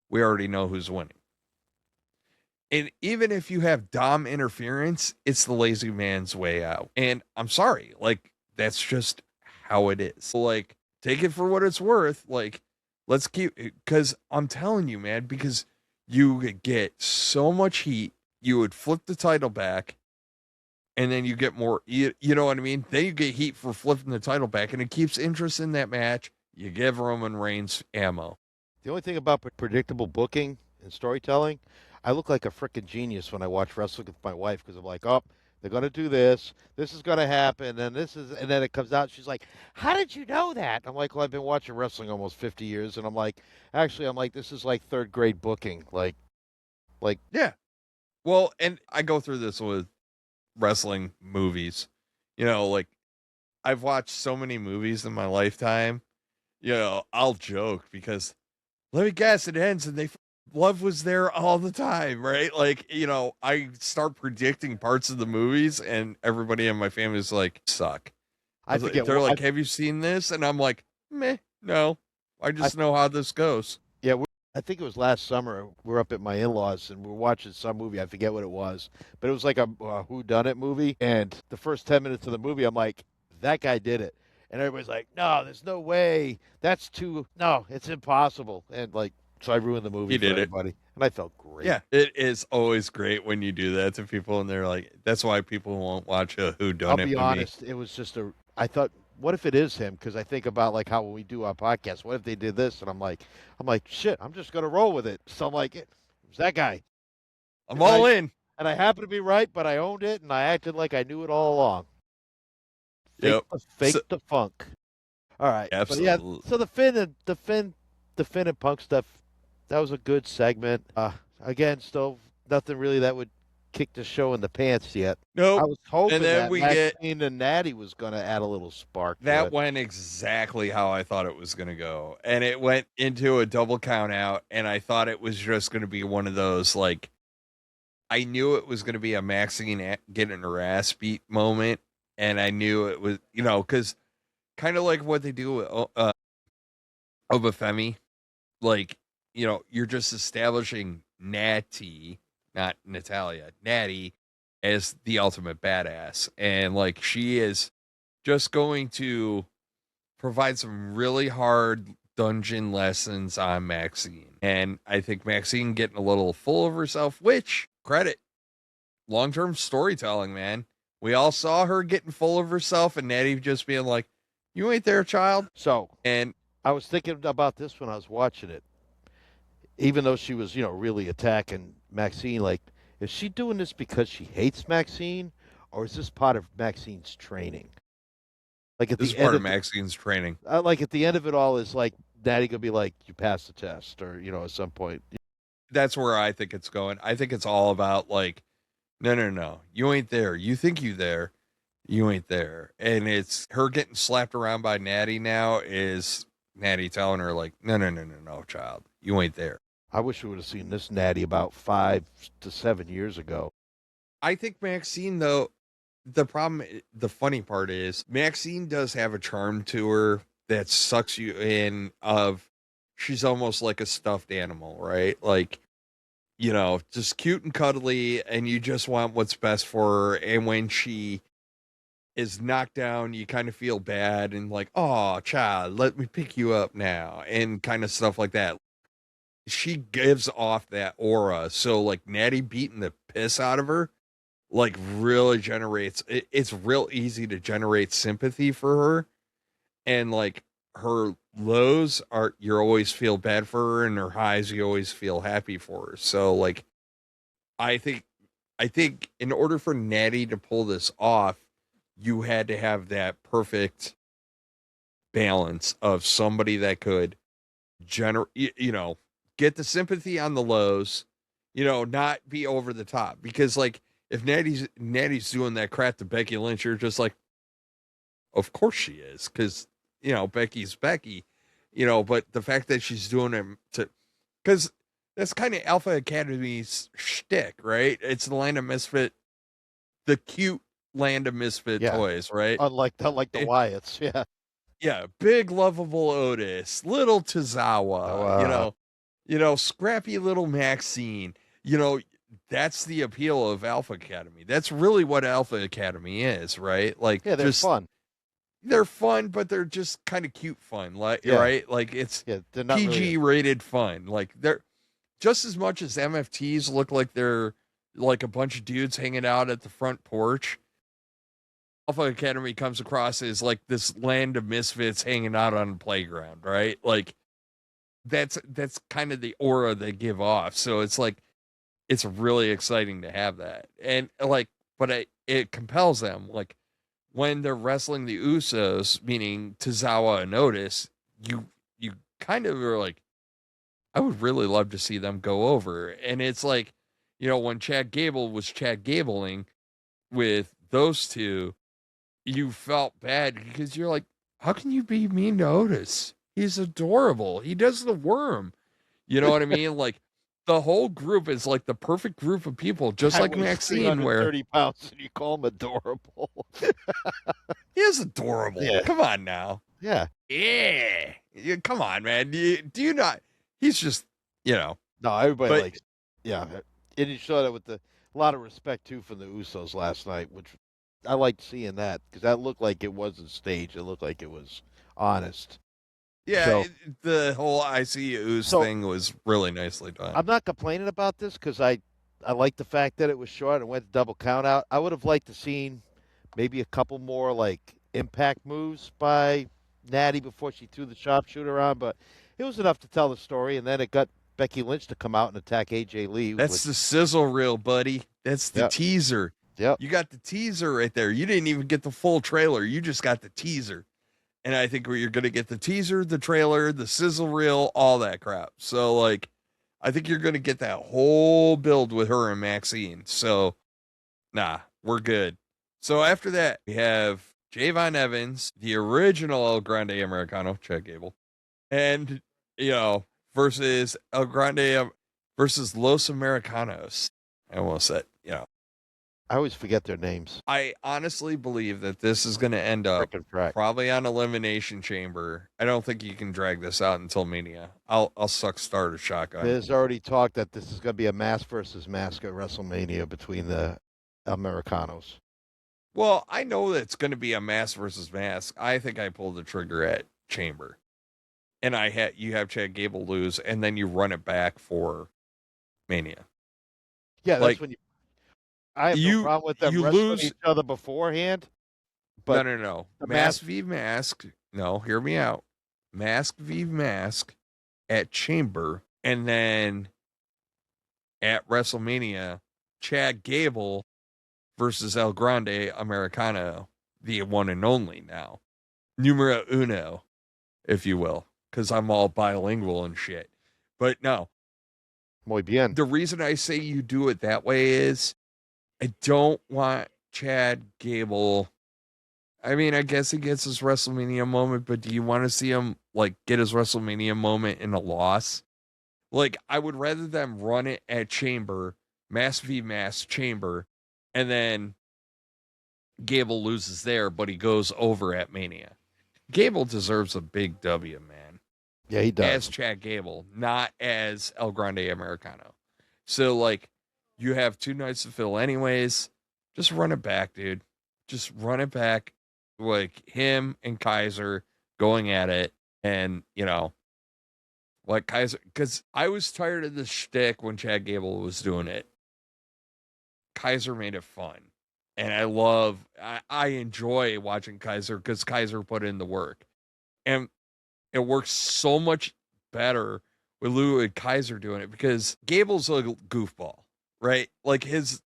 we already know who's winning. And even if you have Dom interference, it's the lazy man's way out. And I'm sorry, like, that's just how it is. So, like, take it for what it's worth. Like, let's keep, because I'm telling you, man, because you get so much heat, you would flip the title back, and then you get more, you know what I mean? Then you get heat for flipping the title back, and it keeps interest in that match. You give Roman Reigns ammo. The only thing about predictable booking and storytelling, I look like a freaking genius when I watch wrestling with my wife because I'm like, oh, they're going to do this. This is going to happen. And then it comes out. She's like, how did you know that? I'm like, well, I've been watching wrestling almost 50 years. And I'm like, this is like third grade booking. Like, Yeah. Well, and I go through this with wrestling movies. Like, I've watched so many movies in my lifetime. I'll joke because let me guess, it ends and love was there all the time, right? Like, I start predicting parts of the movies and everybody in my family is like, suck. They're like, have you seen this? And I'm like, meh, no. I just know how this goes. Yeah, I think it was last summer. We're up at my in-laws and we're watching some movie. I forget what it was, but it was like a whodunit movie. And the first 10 minutes of the movie, I'm like, that guy did it. And everybody's like, no, there's no way. No, it's impossible. And like, so I ruined the movie for everybody. And I felt great. Yeah, it is always great when you do that to people and they're like, that's why people won't watch a whodunit movie. I'll be honest, it was just I thought, what if it is him? Because I think about like how when we do our podcast, what if they did this? And I'm like, shit, I'm just gonna roll with it. So I'm like, it was that guy. I'm all in. And I happened to be right, but I owned it and I acted like I knew it all along. Fake the funk. All right. Absolutely. But yeah, so the Finn and Punk stuff, that was a good segment. Again, still nothing really that would kick the show in the pants yet. Nope. I was hoping and then that Maxine and Natty was going to add a little spark. That went exactly how I thought it was going to go. And it went into a double count out. And I thought it was just going to be one of those, like, I knew it was going to be a Maxine getting her ass beat moment. And I knew it was, because kind of like what they do with Obafemi, like, you're just establishing Natty, not Natalia, Natty as the ultimate badass. And like, she is just going to provide some really hard dungeon lessons on Maxine. And I think Maxine getting a little full of herself, which credit, long-term storytelling, man. We all saw her getting full of herself and Natty just being like, you ain't there, child. So And I was thinking about this when I was watching it. Even though she was, really attacking Maxine, like, is she doing this because she hates Maxine, or is this part of Maxine's training? Like at this the is end part of of Maxine's training. like at the end of it all, is like Natty gonna be like, you passed the test, or at some point. That's where I think it's going. I think it's all about like, no. You ain't there. You think you there. You ain't there. And it's her getting slapped around by Natty now is Natty telling her like, no, child. You ain't there. I wish we would have seen this Natty about 5 to 7 years ago. I think Maxine, though, the funny part is Maxine does have a charm to her that sucks you in of she's almost like a stuffed animal, right? Like, just cute and cuddly and you just want what's best for her. And when she is knocked down, you kind of feel bad and like, oh, child, let me pick you up now and kind of stuff like that. She gives off that aura. So like Natty beating the piss out of her, like really generates, it's real easy to generate sympathy for her. And like her lows are, you always feel bad for her, and her highs, you always feel happy for her. So like, I think in order for Natty to pull this off, you had to have that perfect balance of somebody that could get the sympathy on the lows, not be over the top. Because like if Natty's doing that crap to Becky Lynch, you're just like, of course she is, because Becky's Becky, but the fact that she's doing it because that's kind of Alpha Academy's shtick, right? It's the land of misfit, the cute land of misfit toys, right? Unlike the Wyatts, yeah. Yeah, big lovable Otis, little Tozawa, scrappy little Maxine. That's the appeal of Alpha Academy. That's really what Alpha Academy is, right? Like, yeah, they're fun. They're fun, but they're just kind of cute fun, right? Like it's they're not PG rated fun. Like they're just as much as MFTs look like they're like a bunch of dudes hanging out at the front porch. Alpha Academy comes across as like this land of misfits hanging out on the playground, right? Like that's kind of the aura they give off. So it's like, it's really exciting to have that. And like, but it compels them. Like when they're wrestling the Usos, meaning Tozawa and Otis, you kind of are like, I would really love to see them go over. And it's like, when Chad Gable was Chad Gabling with those two, you felt bad because you're like, how can you be mean to Otis? He's adorable. He does the worm. You know what I mean? Like the whole group is like the perfect group of people, just like Maxine, where 30 pounds and you call him adorable. He is adorable. Yeah. Come on now. Yeah. Yeah. Come on, man. Do you not? He's just, No, everybody likes. Yeah. And you saw that with a lot of respect too from the Usos last night, which I liked seeing that because that looked like it wasn't staged. It looked like it was honest. Yeah, so, the whole ICU thing was really nicely done. I'm not complaining about this because I like the fact that it was short and went to double count out. I would have liked to seen maybe a couple more like impact moves by Natty before she threw the sharpshooter on, but it was enough to tell the story. And then it got Becky Lynch to come out and attack AJ Lee. That's the sizzle reel, buddy. That's the teaser. Yep. You got the teaser right there. You didn't even get the full trailer. You just got the teaser. And I think you're going to get the teaser, the trailer, the sizzle reel, all that crap. So, like, I think you're going to get that whole build with her and Maxine. So, we're good. So, after that, we have Javon Evans, the original El Grande Americano, Chad Gable, and, versus El Grande versus Los Americanos. I almost said, I always forget their names. I honestly believe that this is going to end up probably on Elimination Chamber. I don't think you can drag this out until Mania. I'll suck starter shotgun. There's already talk that this is going to be a mask versus mask at WrestleMania between the Americanos. Well, I know that it's going to be a mask versus mask. I think I pulled the trigger at Chamber, and you have Chad Gable lose, and then you run it back for Mania. Yeah, that's Like when I have no you problem with them you wrestling lose. each other beforehand, No, but no, no. the Mask mask. v mask. No, hear me out. Mask v mask at Chamber, and then at WrestleMania, Chad Gable versus El Grande Americano, the one and only now. Numero uno, if you will, because I'm all bilingual and shit. But no, Muy bien. the reason I say you do it that way is I don't want Chad Gable. I mean, I guess he gets his WrestleMania moment, but do you want to see him like get his WrestleMania moment in a loss? Like, I would rather them run it at Chamber, Mass v Mass Chamber, and then Gable loses there, but he goes over at Mania. Gable deserves a big W, man. Yeah, he does. As Chad Gable, not as El Grande Americano. So, like, you have 2 nights to fill anyways. Just run it back, dude. Just run it back. Like, him and Kaiser going at it. And, you know, like Kaiser, because I was tired of the shtick when Chad Gable was doing it. Kaiser made it fun. And I enjoy watching Kaiser because Kaiser put in the work. And it works so much better with Lou and Kaiser doing it because Gable's a goofball, right? Like his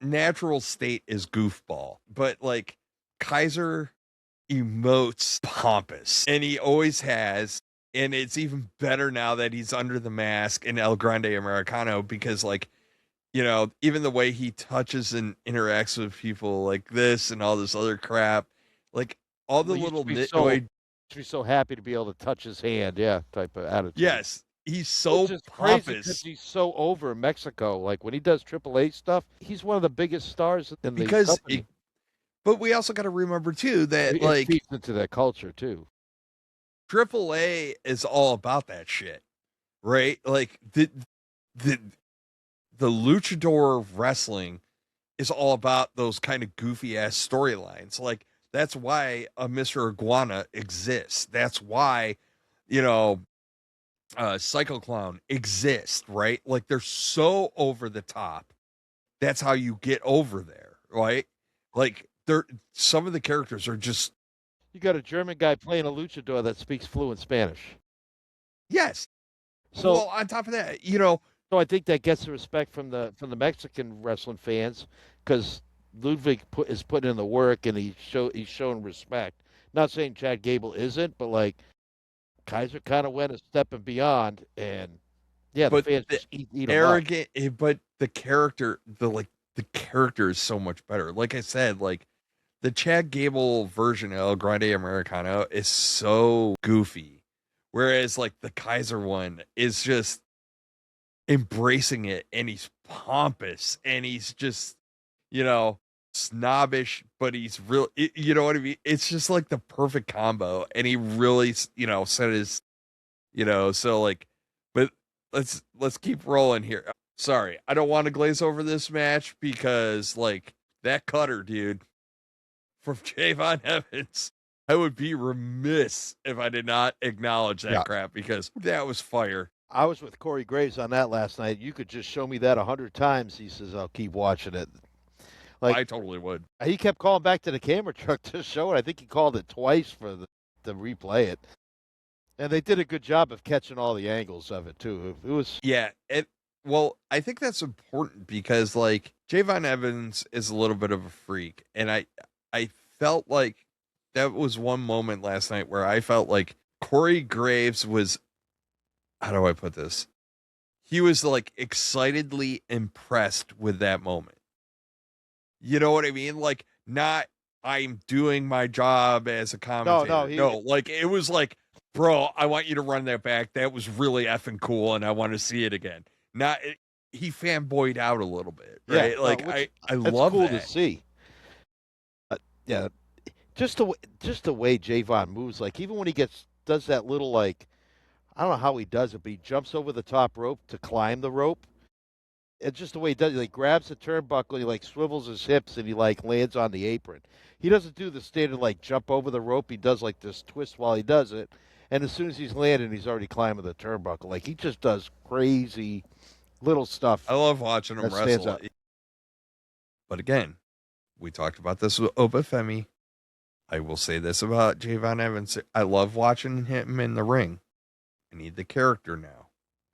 natural state is goofball, but like Kaiser emotes pompous and he always has. And it's even better now that he's under the mask in El Grande Americano because like, you know, even the way he touches and interacts with people like this and all this other crap, like all the little nitnoid. Be so happy to be able to touch his hand, yeah, type of attitude. Yes, he's so Which is pompous. crazy because he's so over in Mexico. Like when he does Triple H stuff, he's one of the biggest stars in the company. But we also got to remember too that it like feeds into that culture too. Triple A is all about that shit, right? Like the luchador wrestling is all about those kind of goofy ass storylines. Like that's why a Mr. Iguana exists. That's why, you know, Psycho Clown exists, right? Like they're so over the top. That's how you get over there, right? Like some of the characters are just. You got a German guy playing a luchador that speaks fluent Spanish. Yes. So well, on top of that, you know. So I think that gets the respect from the Mexican wrestling fans because Ludwig is putting in the work and he's showing respect. Not saying Chad Gable isn't, but like Kaiser kind of went a step and beyond, and yeah, the fans just eat arrogant. But the character is so much better. Like I said, like the Chad Gable version of El Grande Americano is so goofy, whereas like the Kaiser one is just embracing it and he's pompous and he's just, you know, snobbish, but he's real, you know what I mean? It's just like the perfect combo. And he really, you know, said his, you know, so like, but let's keep rolling here. Sorry, I don't want to glaze over this match because like that cutter, dude, from Javon Evans, I would be remiss if I did not acknowledge that crap because that was fire. I was with Corey Graves on that last night. You could just show me that 100 times. He says, I'll keep watching it. Like I totally would. He kept calling back to the camera truck to show it. I think he called it twice to replay it. And they did a good job of catching all the angles of it, too. It was. Yeah. Well, I think that's important because, like, Javon Evans is a little bit of a freak. And I felt like that was one moment last night where I felt like Corey Graves was, how do I put this? He was like excitedly impressed with that moment. You know what I mean? Like not I'm doing my job as a commentator. No, like it was like, bro, I want you to run that back. That was really effing cool and I want to see it again. He fanboyed out a little bit, right? Yeah, like I love cool that. to see. Yeah, just the way Javon moves, like even when he does that little like, I don't know how he does it, but he jumps over the top rope to climb the rope. It's just the way he does it. He like, grabs the turnbuckle, he like swivels his hips, and he like lands on the apron. He doesn't do the standard like jump over the rope. He does like this twist while he does it, and as soon as he's landing, he's already climbing the turnbuckle. Like he just does crazy little stuff. I love watching him That stands wrestle. out. But again, we talked about this with Obafemi. I will say this about Javon Evans. I love watching him in the ring. I need the character now.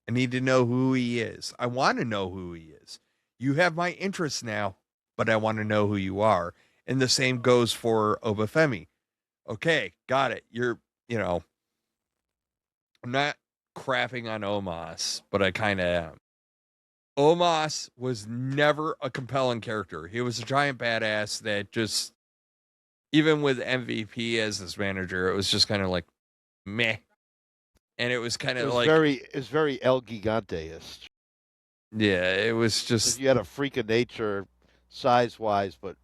I need to know who he is. I want to know who he is. You have my interest now, but I want to know who you are. And the same goes for Obafemi. Okay, got it. I'm not crapping on Omos, but I kind of am. Omos was never a compelling character. He was a giant badass that just, even with MVP as his manager, it was just kind of like meh. And it was kind of like it's very El Gigante-ist. Yeah, it was just. If you had a freak of nature, size wise, but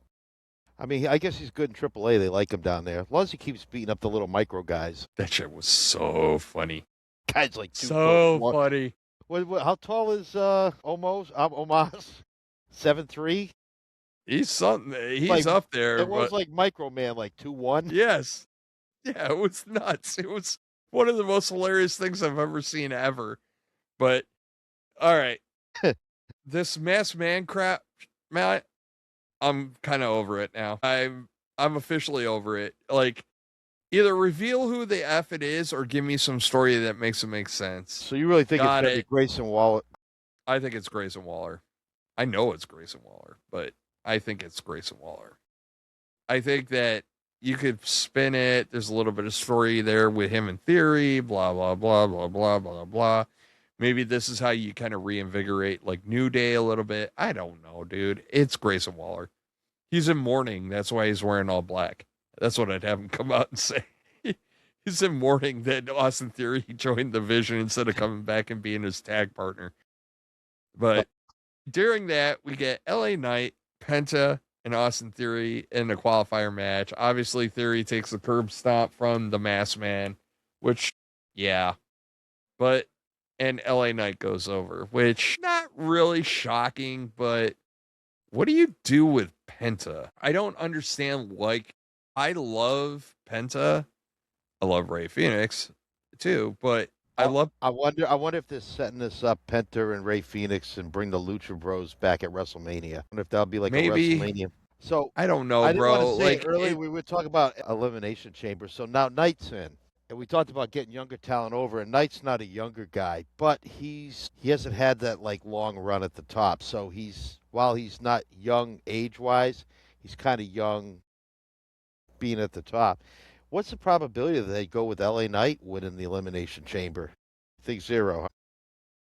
I mean, I guess he's good in AAA. They like him down there, as long as he keeps beating up the little micro guys. That shit was so funny. Guys like so funny. How tall is Omos? 7'3"? He's something. He's like, up there. It was like Micro Man, like 2'1". Yes. Yeah, it was nuts. It was one of the most hilarious things I've ever seen ever. But all right, this masked man crap, Matt. I'm kind of over it now. I'm officially over it. Like, either reveal who the F it is or give me some story that makes it make sense. So you really think it's going to be Grayson Waller? I think it's Grayson Waller. I know it's Grayson Waller, but I think it's Grayson Waller. I think that you could spin it. There's a little bit of story there with him in theory, blah, blah, blah, blah, blah, blah, blah. Maybe this is how you kind of reinvigorate like New Day a little bit. I don't know, dude. It's Grayson Waller. He's in mourning. That's why he's wearing all black. That's what I'd have him come out and say. He's in mourning that Austin Theory joined the Vision instead of coming back and being his tag partner. But during that, we get LA Knight, Penta, and Austin Theory in a qualifier match. Obviously, Theory takes the curb stomp from the Masked Man, which, yeah. And LA Knight goes over, which not really shocking, but what do you do with Penta? I don't understand. Like, I love Penta. I love Rey Fenix too, but I wonder if they're setting this up, Penta and Rey Fenix, and bring the Lucha Bros back at WrestleMania. I wonder if that'll be like maybe, a WrestleMania. So I don't know, I didn't bro. Want to say like earlier, we were talking about Elimination Chamber. So now Knight's in. And we talked about getting younger talent over, and Knight's not a younger guy, but he hasn't had that like long run at the top. So while he's not young age-wise, he's kind of young being at the top. What's the probability that they go with LA Knight winning the Elimination Chamber? I think 0.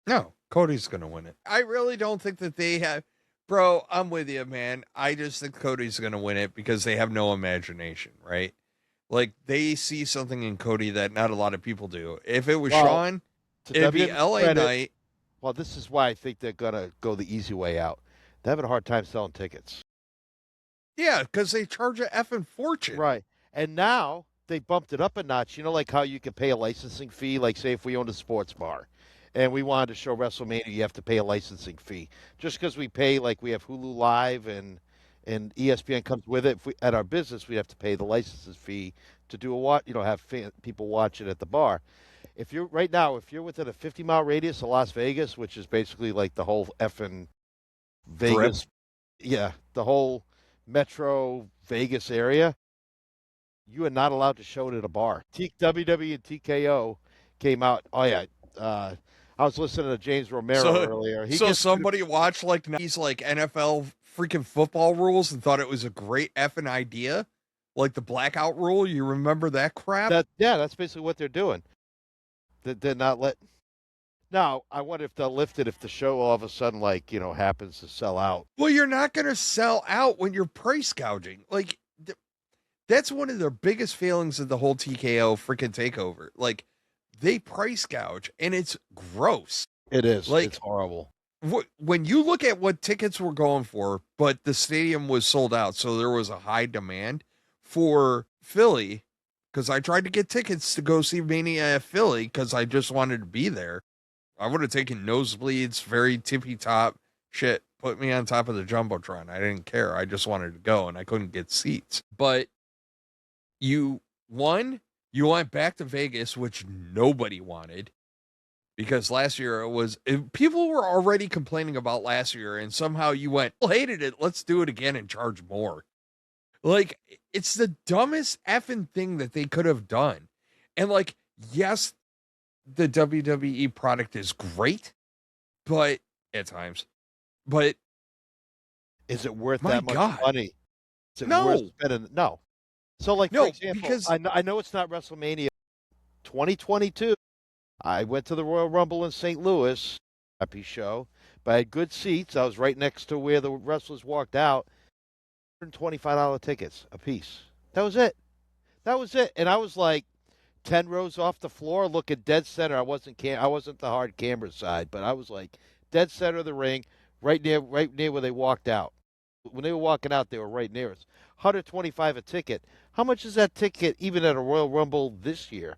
No, Cody's going to win it. I really don't think that they have. Bro, I'm with you, man. I just think Cody's going to win it because they have no imagination, right? Like, they see something in Cody that not a lot of people do. If it was Shawn, it'd be LA Knight. Well, this is why I think they're going to go the easy way out. They're having a hard time selling tickets. Yeah, because they charge an effing fortune. Right. And now they bumped it up a notch. You know, like how you can pay a licensing fee, like say if we owned a sports bar and we wanted to show WrestleMania, you have to pay a licensing fee. Just because we pay, like we have Hulu Live and ESPN comes with it. At our business, we have to pay the licenses fee to do have people watch it at the bar. If you're within a 50-mile radius of Las Vegas, which is basically like the whole effing Vegas, the whole Metro Vegas area, you are not allowed to show it at a bar. WWE and TKO came out. Oh yeah, I was listening to James Romero earlier. Somebody watched like these like NFL freaking football rules and thought it was a great effing idea, like the blackout rule. You remember that crap? That's basically what they're doing. They're not let. Now I wonder if they'll lift it if the show all of a sudden happens to sell out. Well, you're not going to sell out when you're price gouging. Like that's one of their biggest failings of the whole TKO freaking takeover. Like they price gouge and it's gross. It is. Like, it's horrible. When you look at what tickets were going for, but the stadium was sold out, so there was a high demand for Philly, because I tried to get tickets to go see Mania at Philly because I just wanted to be there. I would have taken nosebleeds, very tippy top, shit, put me on top of the Jumbotron. I didn't care. I just wanted to go, and I couldn't get seats. But you went back to Vegas, which nobody wanted. Because last year people were already complaining about last year, and somehow you went, well, hated it. Let's do it again and charge more. Like, it's the dumbest effing thing that they could have done. And like, yes, the WWE product is great, but at times, but is it worth my that much God. money? Is it No. worth spending? No. So, like, No, for example, because I know it's not WrestleMania 2022. I went to the Royal Rumble in St. Louis, happy show, but I had good seats. I was right next to where the wrestlers walked out. $125 tickets a piece. That was it. That was it. And I was like 10 rows off the floor, looking dead center. I wasn't the hard camera side, but I was like dead center of the ring, right near where they walked out. When they were walking out, they were right near us. $125 a ticket. How much is that ticket even at a Royal Rumble this year?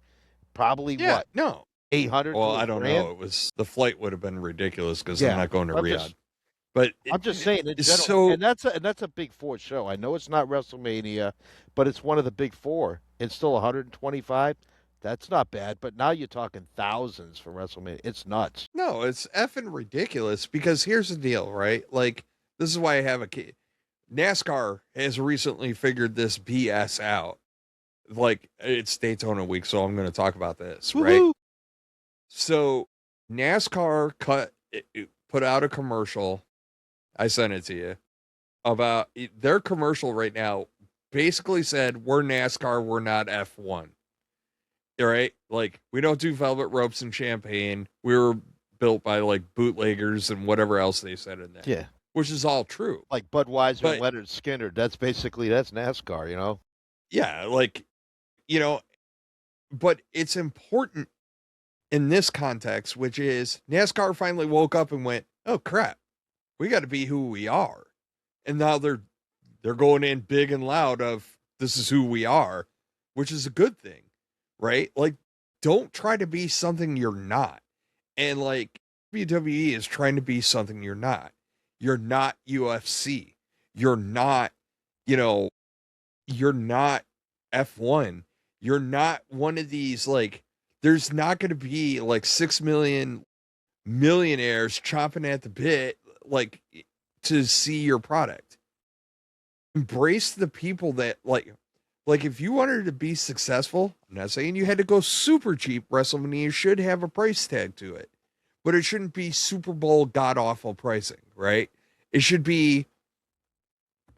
Probably what? No. 800. Well, I don't know. The flight would have been ridiculous because I'm not going to Riyadh. But I'm just saying, in general, so, and that's a big four show. I know it's not WrestleMania, but it's one of the big four. It's still 125. That's not bad. But now you're talking thousands for WrestleMania. It's nuts. No, it's effing ridiculous because here's the deal, right? Like, this is why I have a kid. NASCAR has recently figured this BS out. Like, it's Daytona week, so I'm going to talk about this, Woo-hoo! right? So NASCAR put out a commercial. I sent it to you about their commercial right now. Basically said, we're NASCAR, we're not F1. All right. Like, we don't do velvet ropes and champagne. We were built by like bootleggers and whatever else they said in there. Yeah. Which is all true. Like Budweiser and Leonard Skinner. That's NASCAR, you know? Yeah. Like, you know, but it's important in this context, which is NASCAR finally woke up and went, oh crap, we got to be who we are. And now they're going in big and loud of this is who we are, which is a good thing, right? Like, don't try to be something you're not. And like WWE is trying to be something you're not. You're not UFC. You're not, you're not F1. You're not one of these, like, there's not going to be like 6 million millionaires chomping at the bit, like, to see your product. Embrace the people that like if you wanted to be successful, I'm not saying you had to go super cheap. WrestleMania should have a price tag to it, but it shouldn't be Super Bowl god awful pricing, right? It should be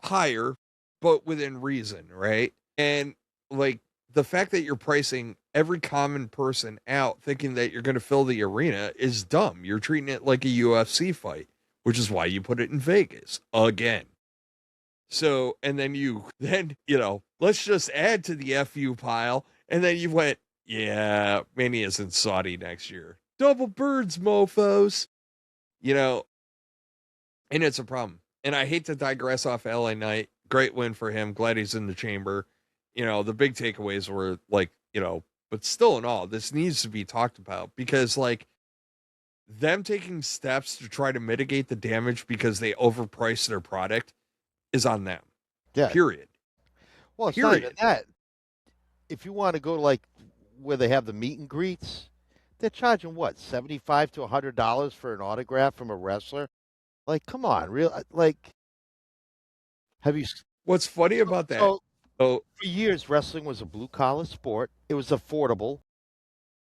higher, but within reason, right? And like the fact that you're pricing every common person out thinking that you're going to fill the arena is dumb. You're treating it like a UFC fight, which is why you put it in Vegas again. So, and then let's just add to the FU pile. And then you went, yeah, Mania's in Saudi next year. Double birds, mofos. And it's a problem. And I hate to digress off LA Knight. Great win for him. Glad he's in the chamber. The big takeaways were like, but still in all, this needs to be talked about because like them taking steps to try to mitigate the damage because they overpriced their product is on them. Yeah. Period. Well, it's not even that. If you want to go to like where they have the meet and greets, they're charging what, $75 to $100 for an autograph from a wrestler? Like, come on, real like. Have you? What's funny about that? For years, wrestling was a blue collar sport. It was affordable.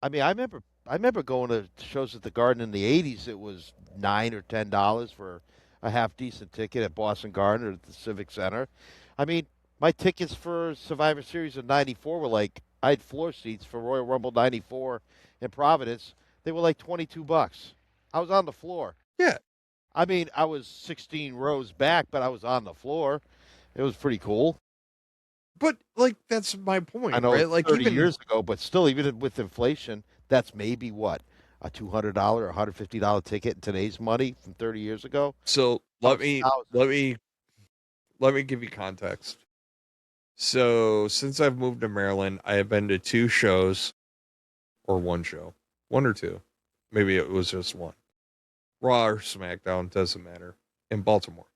I mean, I remember going to shows at the Garden in the '80s. It was $9 or $10 for a half decent ticket at Boston Garden or at the Civic Center. I mean, my tickets for Survivor Series of '94 were like, I had floor seats for Royal Rumble '94 in Providence. They were like $22. I was on the floor. Yeah. I mean, I was 16 rows back, but I was on the floor. It was pretty cool. But like, that's my point. I know, right? Like 30 years ago, but still, even with inflation, that's maybe what, a $200 or $150 ticket in today's money from 30 years ago. So let me give you context. So since I've moved to Maryland, I have been to 2 shows, or 1 or 2. Maybe it was just 1. Raw or SmackDown, doesn't matter. in Baltimore.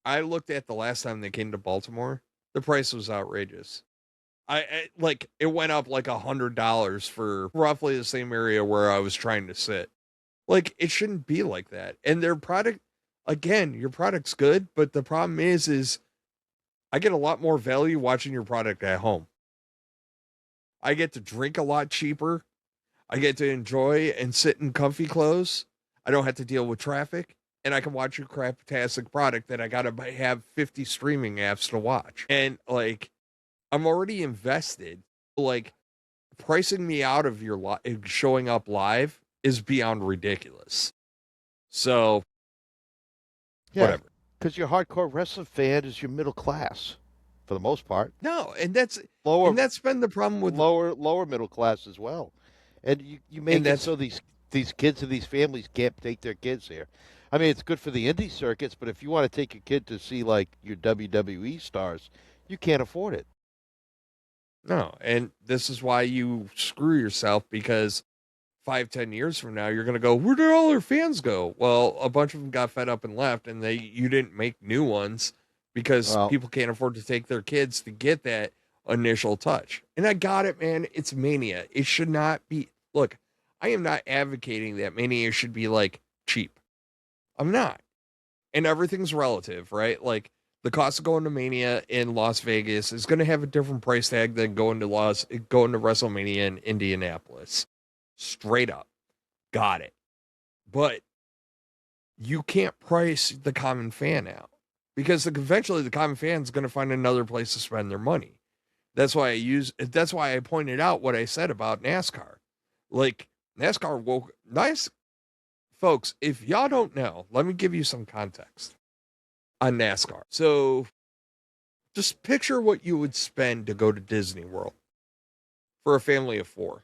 I looked at the last time they came to Baltimore. The price was outrageous. Like it went up like $100 for roughly the same area where I was trying to sit. Like it shouldn't be like that. And their product, again, your product's good, but the problem is I get a lot more value watching your product at home. I get to drink a lot cheaper. I get to enjoy and sit in comfy clothes. I don't have to deal with traffic. And I can watch your craptastic product that I got to have 50 streaming apps to watch. And like, I'm already invested. Like, pricing me out of your showing up live is beyond ridiculous. So, whatever. Because your hardcore wrestling fan is your middle class, for the most part. No, and that's been the problem with lower middle class as well. And you make it so these kids and these families can't take their kids here. I mean, it's good for the indie circuits, but if you want to take your kid to see like your WWE stars, you can't afford it. No, and this is why you screw yourself, because 5-10 years from now, you're going to go, where did all their fans go? Well, a bunch of them got fed up and left, and you didn't make new ones because people can't afford to take their kids to get that initial touch. And I got it, man. It's Mania. It should not be. Look, I am not advocating that Mania should be like cheap. I'm not. And everything's relative, right? Like the cost of going to Mania in Las Vegas is going to have a different price tag than going to WrestleMania in Indianapolis. Straight up. Got it. But you can't price the common fan out, because eventually the common fan is going to find another place to spend their money. That's why I pointed out what I said about NASCAR. Like NASCAR nice folks, if y'all don't know, let me give you some context on NASCAR. So just picture what you would spend to go to Disney World for a family of 4,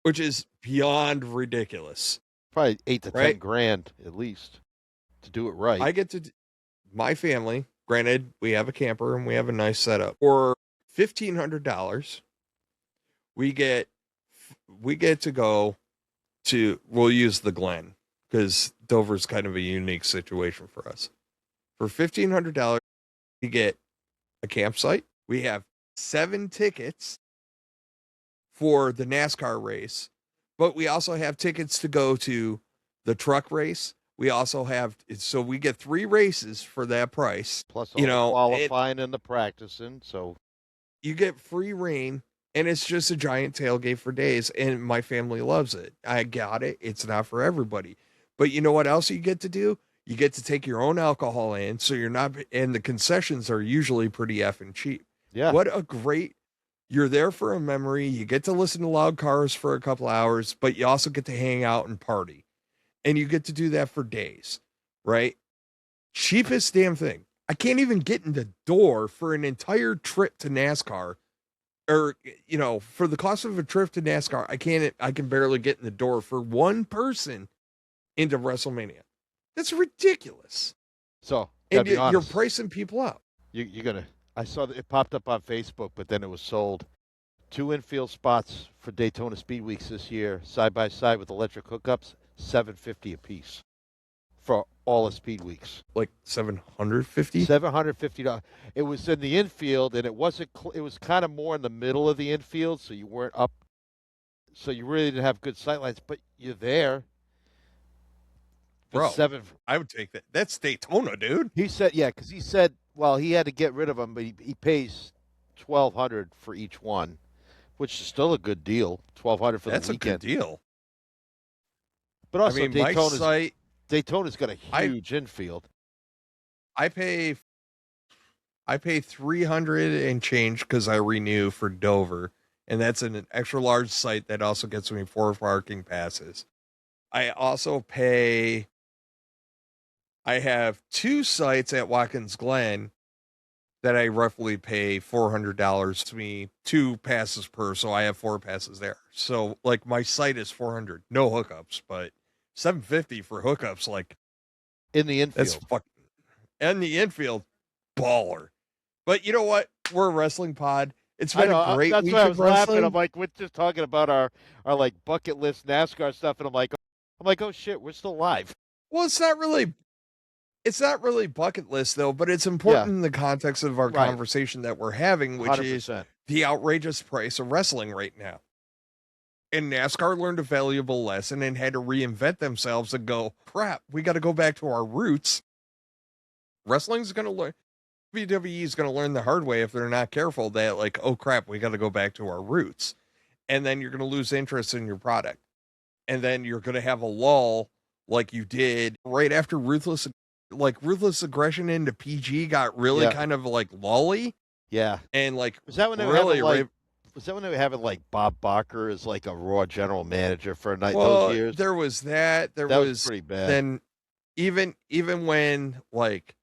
which is beyond ridiculous. Probably $8 to $10 grand at least to do it right. I get to my family. Granted, we have a camper and we have a nice setup. For $1,500, we get to go to. We'll use the Glen because Dover's kind of a unique situation for us. For $1,500, we get a campsite. We have 7 tickets for the NASCAR race, but we also have tickets to go to the truck race. We also have, so we get 3 races for that price. Plus all the qualifying and the practicing. So you get free reign, and it's just a giant tailgate for days, and my family loves it. I got it. It's not for everybody. But you know what else you get to do? You get to take your own alcohol in, so you're not, and the concessions are usually pretty effing cheap. Yeah. What a great, you're there for a memory. You get to listen to loud cars for a couple hours, but you also get to hang out and party. And you get to do that for days, right? Cheapest damn thing. I can't even get in the door for an entire trip to NASCAR, or, for the cost of a trip to NASCAR. I can barely get in the door for one person into WrestleMania. That's ridiculous. So, and you're pricing people out. You're going to, I saw that it popped up on Facebook, but then it was sold. 2 infield spots for Daytona Speed Weeks this year, side by side with electric hookups, $750 a piece for all the Speed Weeks. Like $750? $750. It was in the infield, and it wasn't. It was kind of more in the middle of the infield, so you weren't up. So you really didn't have good sight lines, but you're there. Bro, I would take that. That's Daytona, dude. He said, yeah, because he said, well, he had to get rid of them, but he pays $1,200 for each one, which is still a good deal. $1,200 for the weekend. That's a good deal. But also, Daytona's got a huge infield. I pay $300 and change because I renew for Dover, and that's an extra large site that also gets me 4 parking passes. I also pay. I have 2 sites at Watkins Glen that I roughly pay $400 to me, 2 passes per, so I have 4 passes there. So like my site is $400, no hookups, but $750 for hookups, like in the infield. That's fucking in the infield, baller. But you know what? We're a wrestling pod. It's been a great that's week why I of was wrestling. laughing. I'm like, we're just talking about our like bucket list NASCAR stuff, and I'm like, oh shit, we're still live. Well, it's not really. It's not really bucket list though, but it's important Yeah. in the context of our Right. conversation that we're having, which is 100%. the outrageous price of wrestling right now. And NASCAR learned a valuable lesson and had to reinvent themselves and go, crap, we got to go back to our roots. Wrestling's going to learn, WWE is going to learn the hard way if they're not careful that, like, oh crap, we got to go back to our roots. And then you're going to lose interest in your product. And then you're going to have a lull like you did right after Ruthless Aggression into PG got really kind of like lolly. Yeah. And like, Was that when they were really, having, like, was that when they were having like Bob Barker as like a Raw general manager for a night well, those years? there was that. That was pretty bad. Then even when like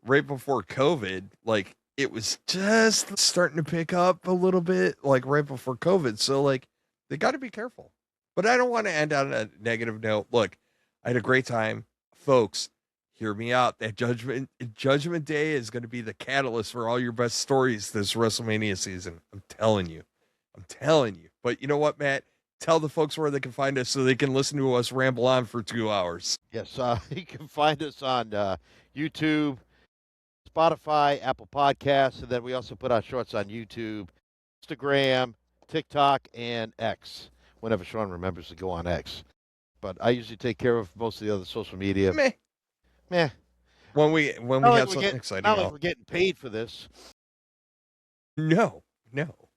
right before COVID, like it was just starting to pick up a little bit, like right before COVID. So like they got to be careful. But I don't want to end on a negative note. Look, I had a great time, folks. Hear me out. That Judgment Day is going to be the catalyst for all your best stories this WrestleMania season. I'm telling you. But you know what, Matt? Tell the folks where they can find us so they can listen to us ramble on for 2 hours. Yes, you can find us on YouTube, Spotify, Apple Podcasts, and then we also put our shorts on YouTube, Instagram, TikTok, and X, whenever Sean remembers to go on X. But I usually take care of most of the other social media. Meh. When we have something exciting. Not like we're getting paid for this. No.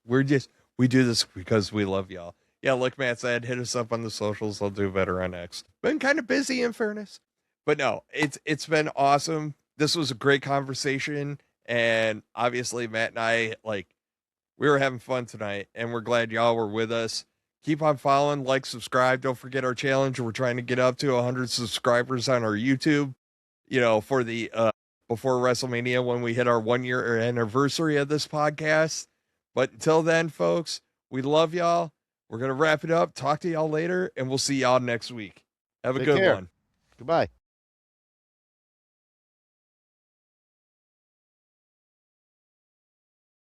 We do this because we love y'all. Yeah, like Matt said, hit us up on the socials. I'll do better on X. Been kind of busy in fairness. But no, it's been awesome. This was a great conversation. And obviously Matt and I, like, we were having fun tonight, and we're glad y'all were with us. Keep on following, like, subscribe. Don't forget our challenge. We're trying to get up to 100 subscribers on our YouTube, for the before WrestleMania when we hit our 1 year anniversary of this podcast. But until then, folks, we love y'all. We're going to wrap it up. Talk to y'all later, and we'll see y'all next week. Have a good one. Goodbye.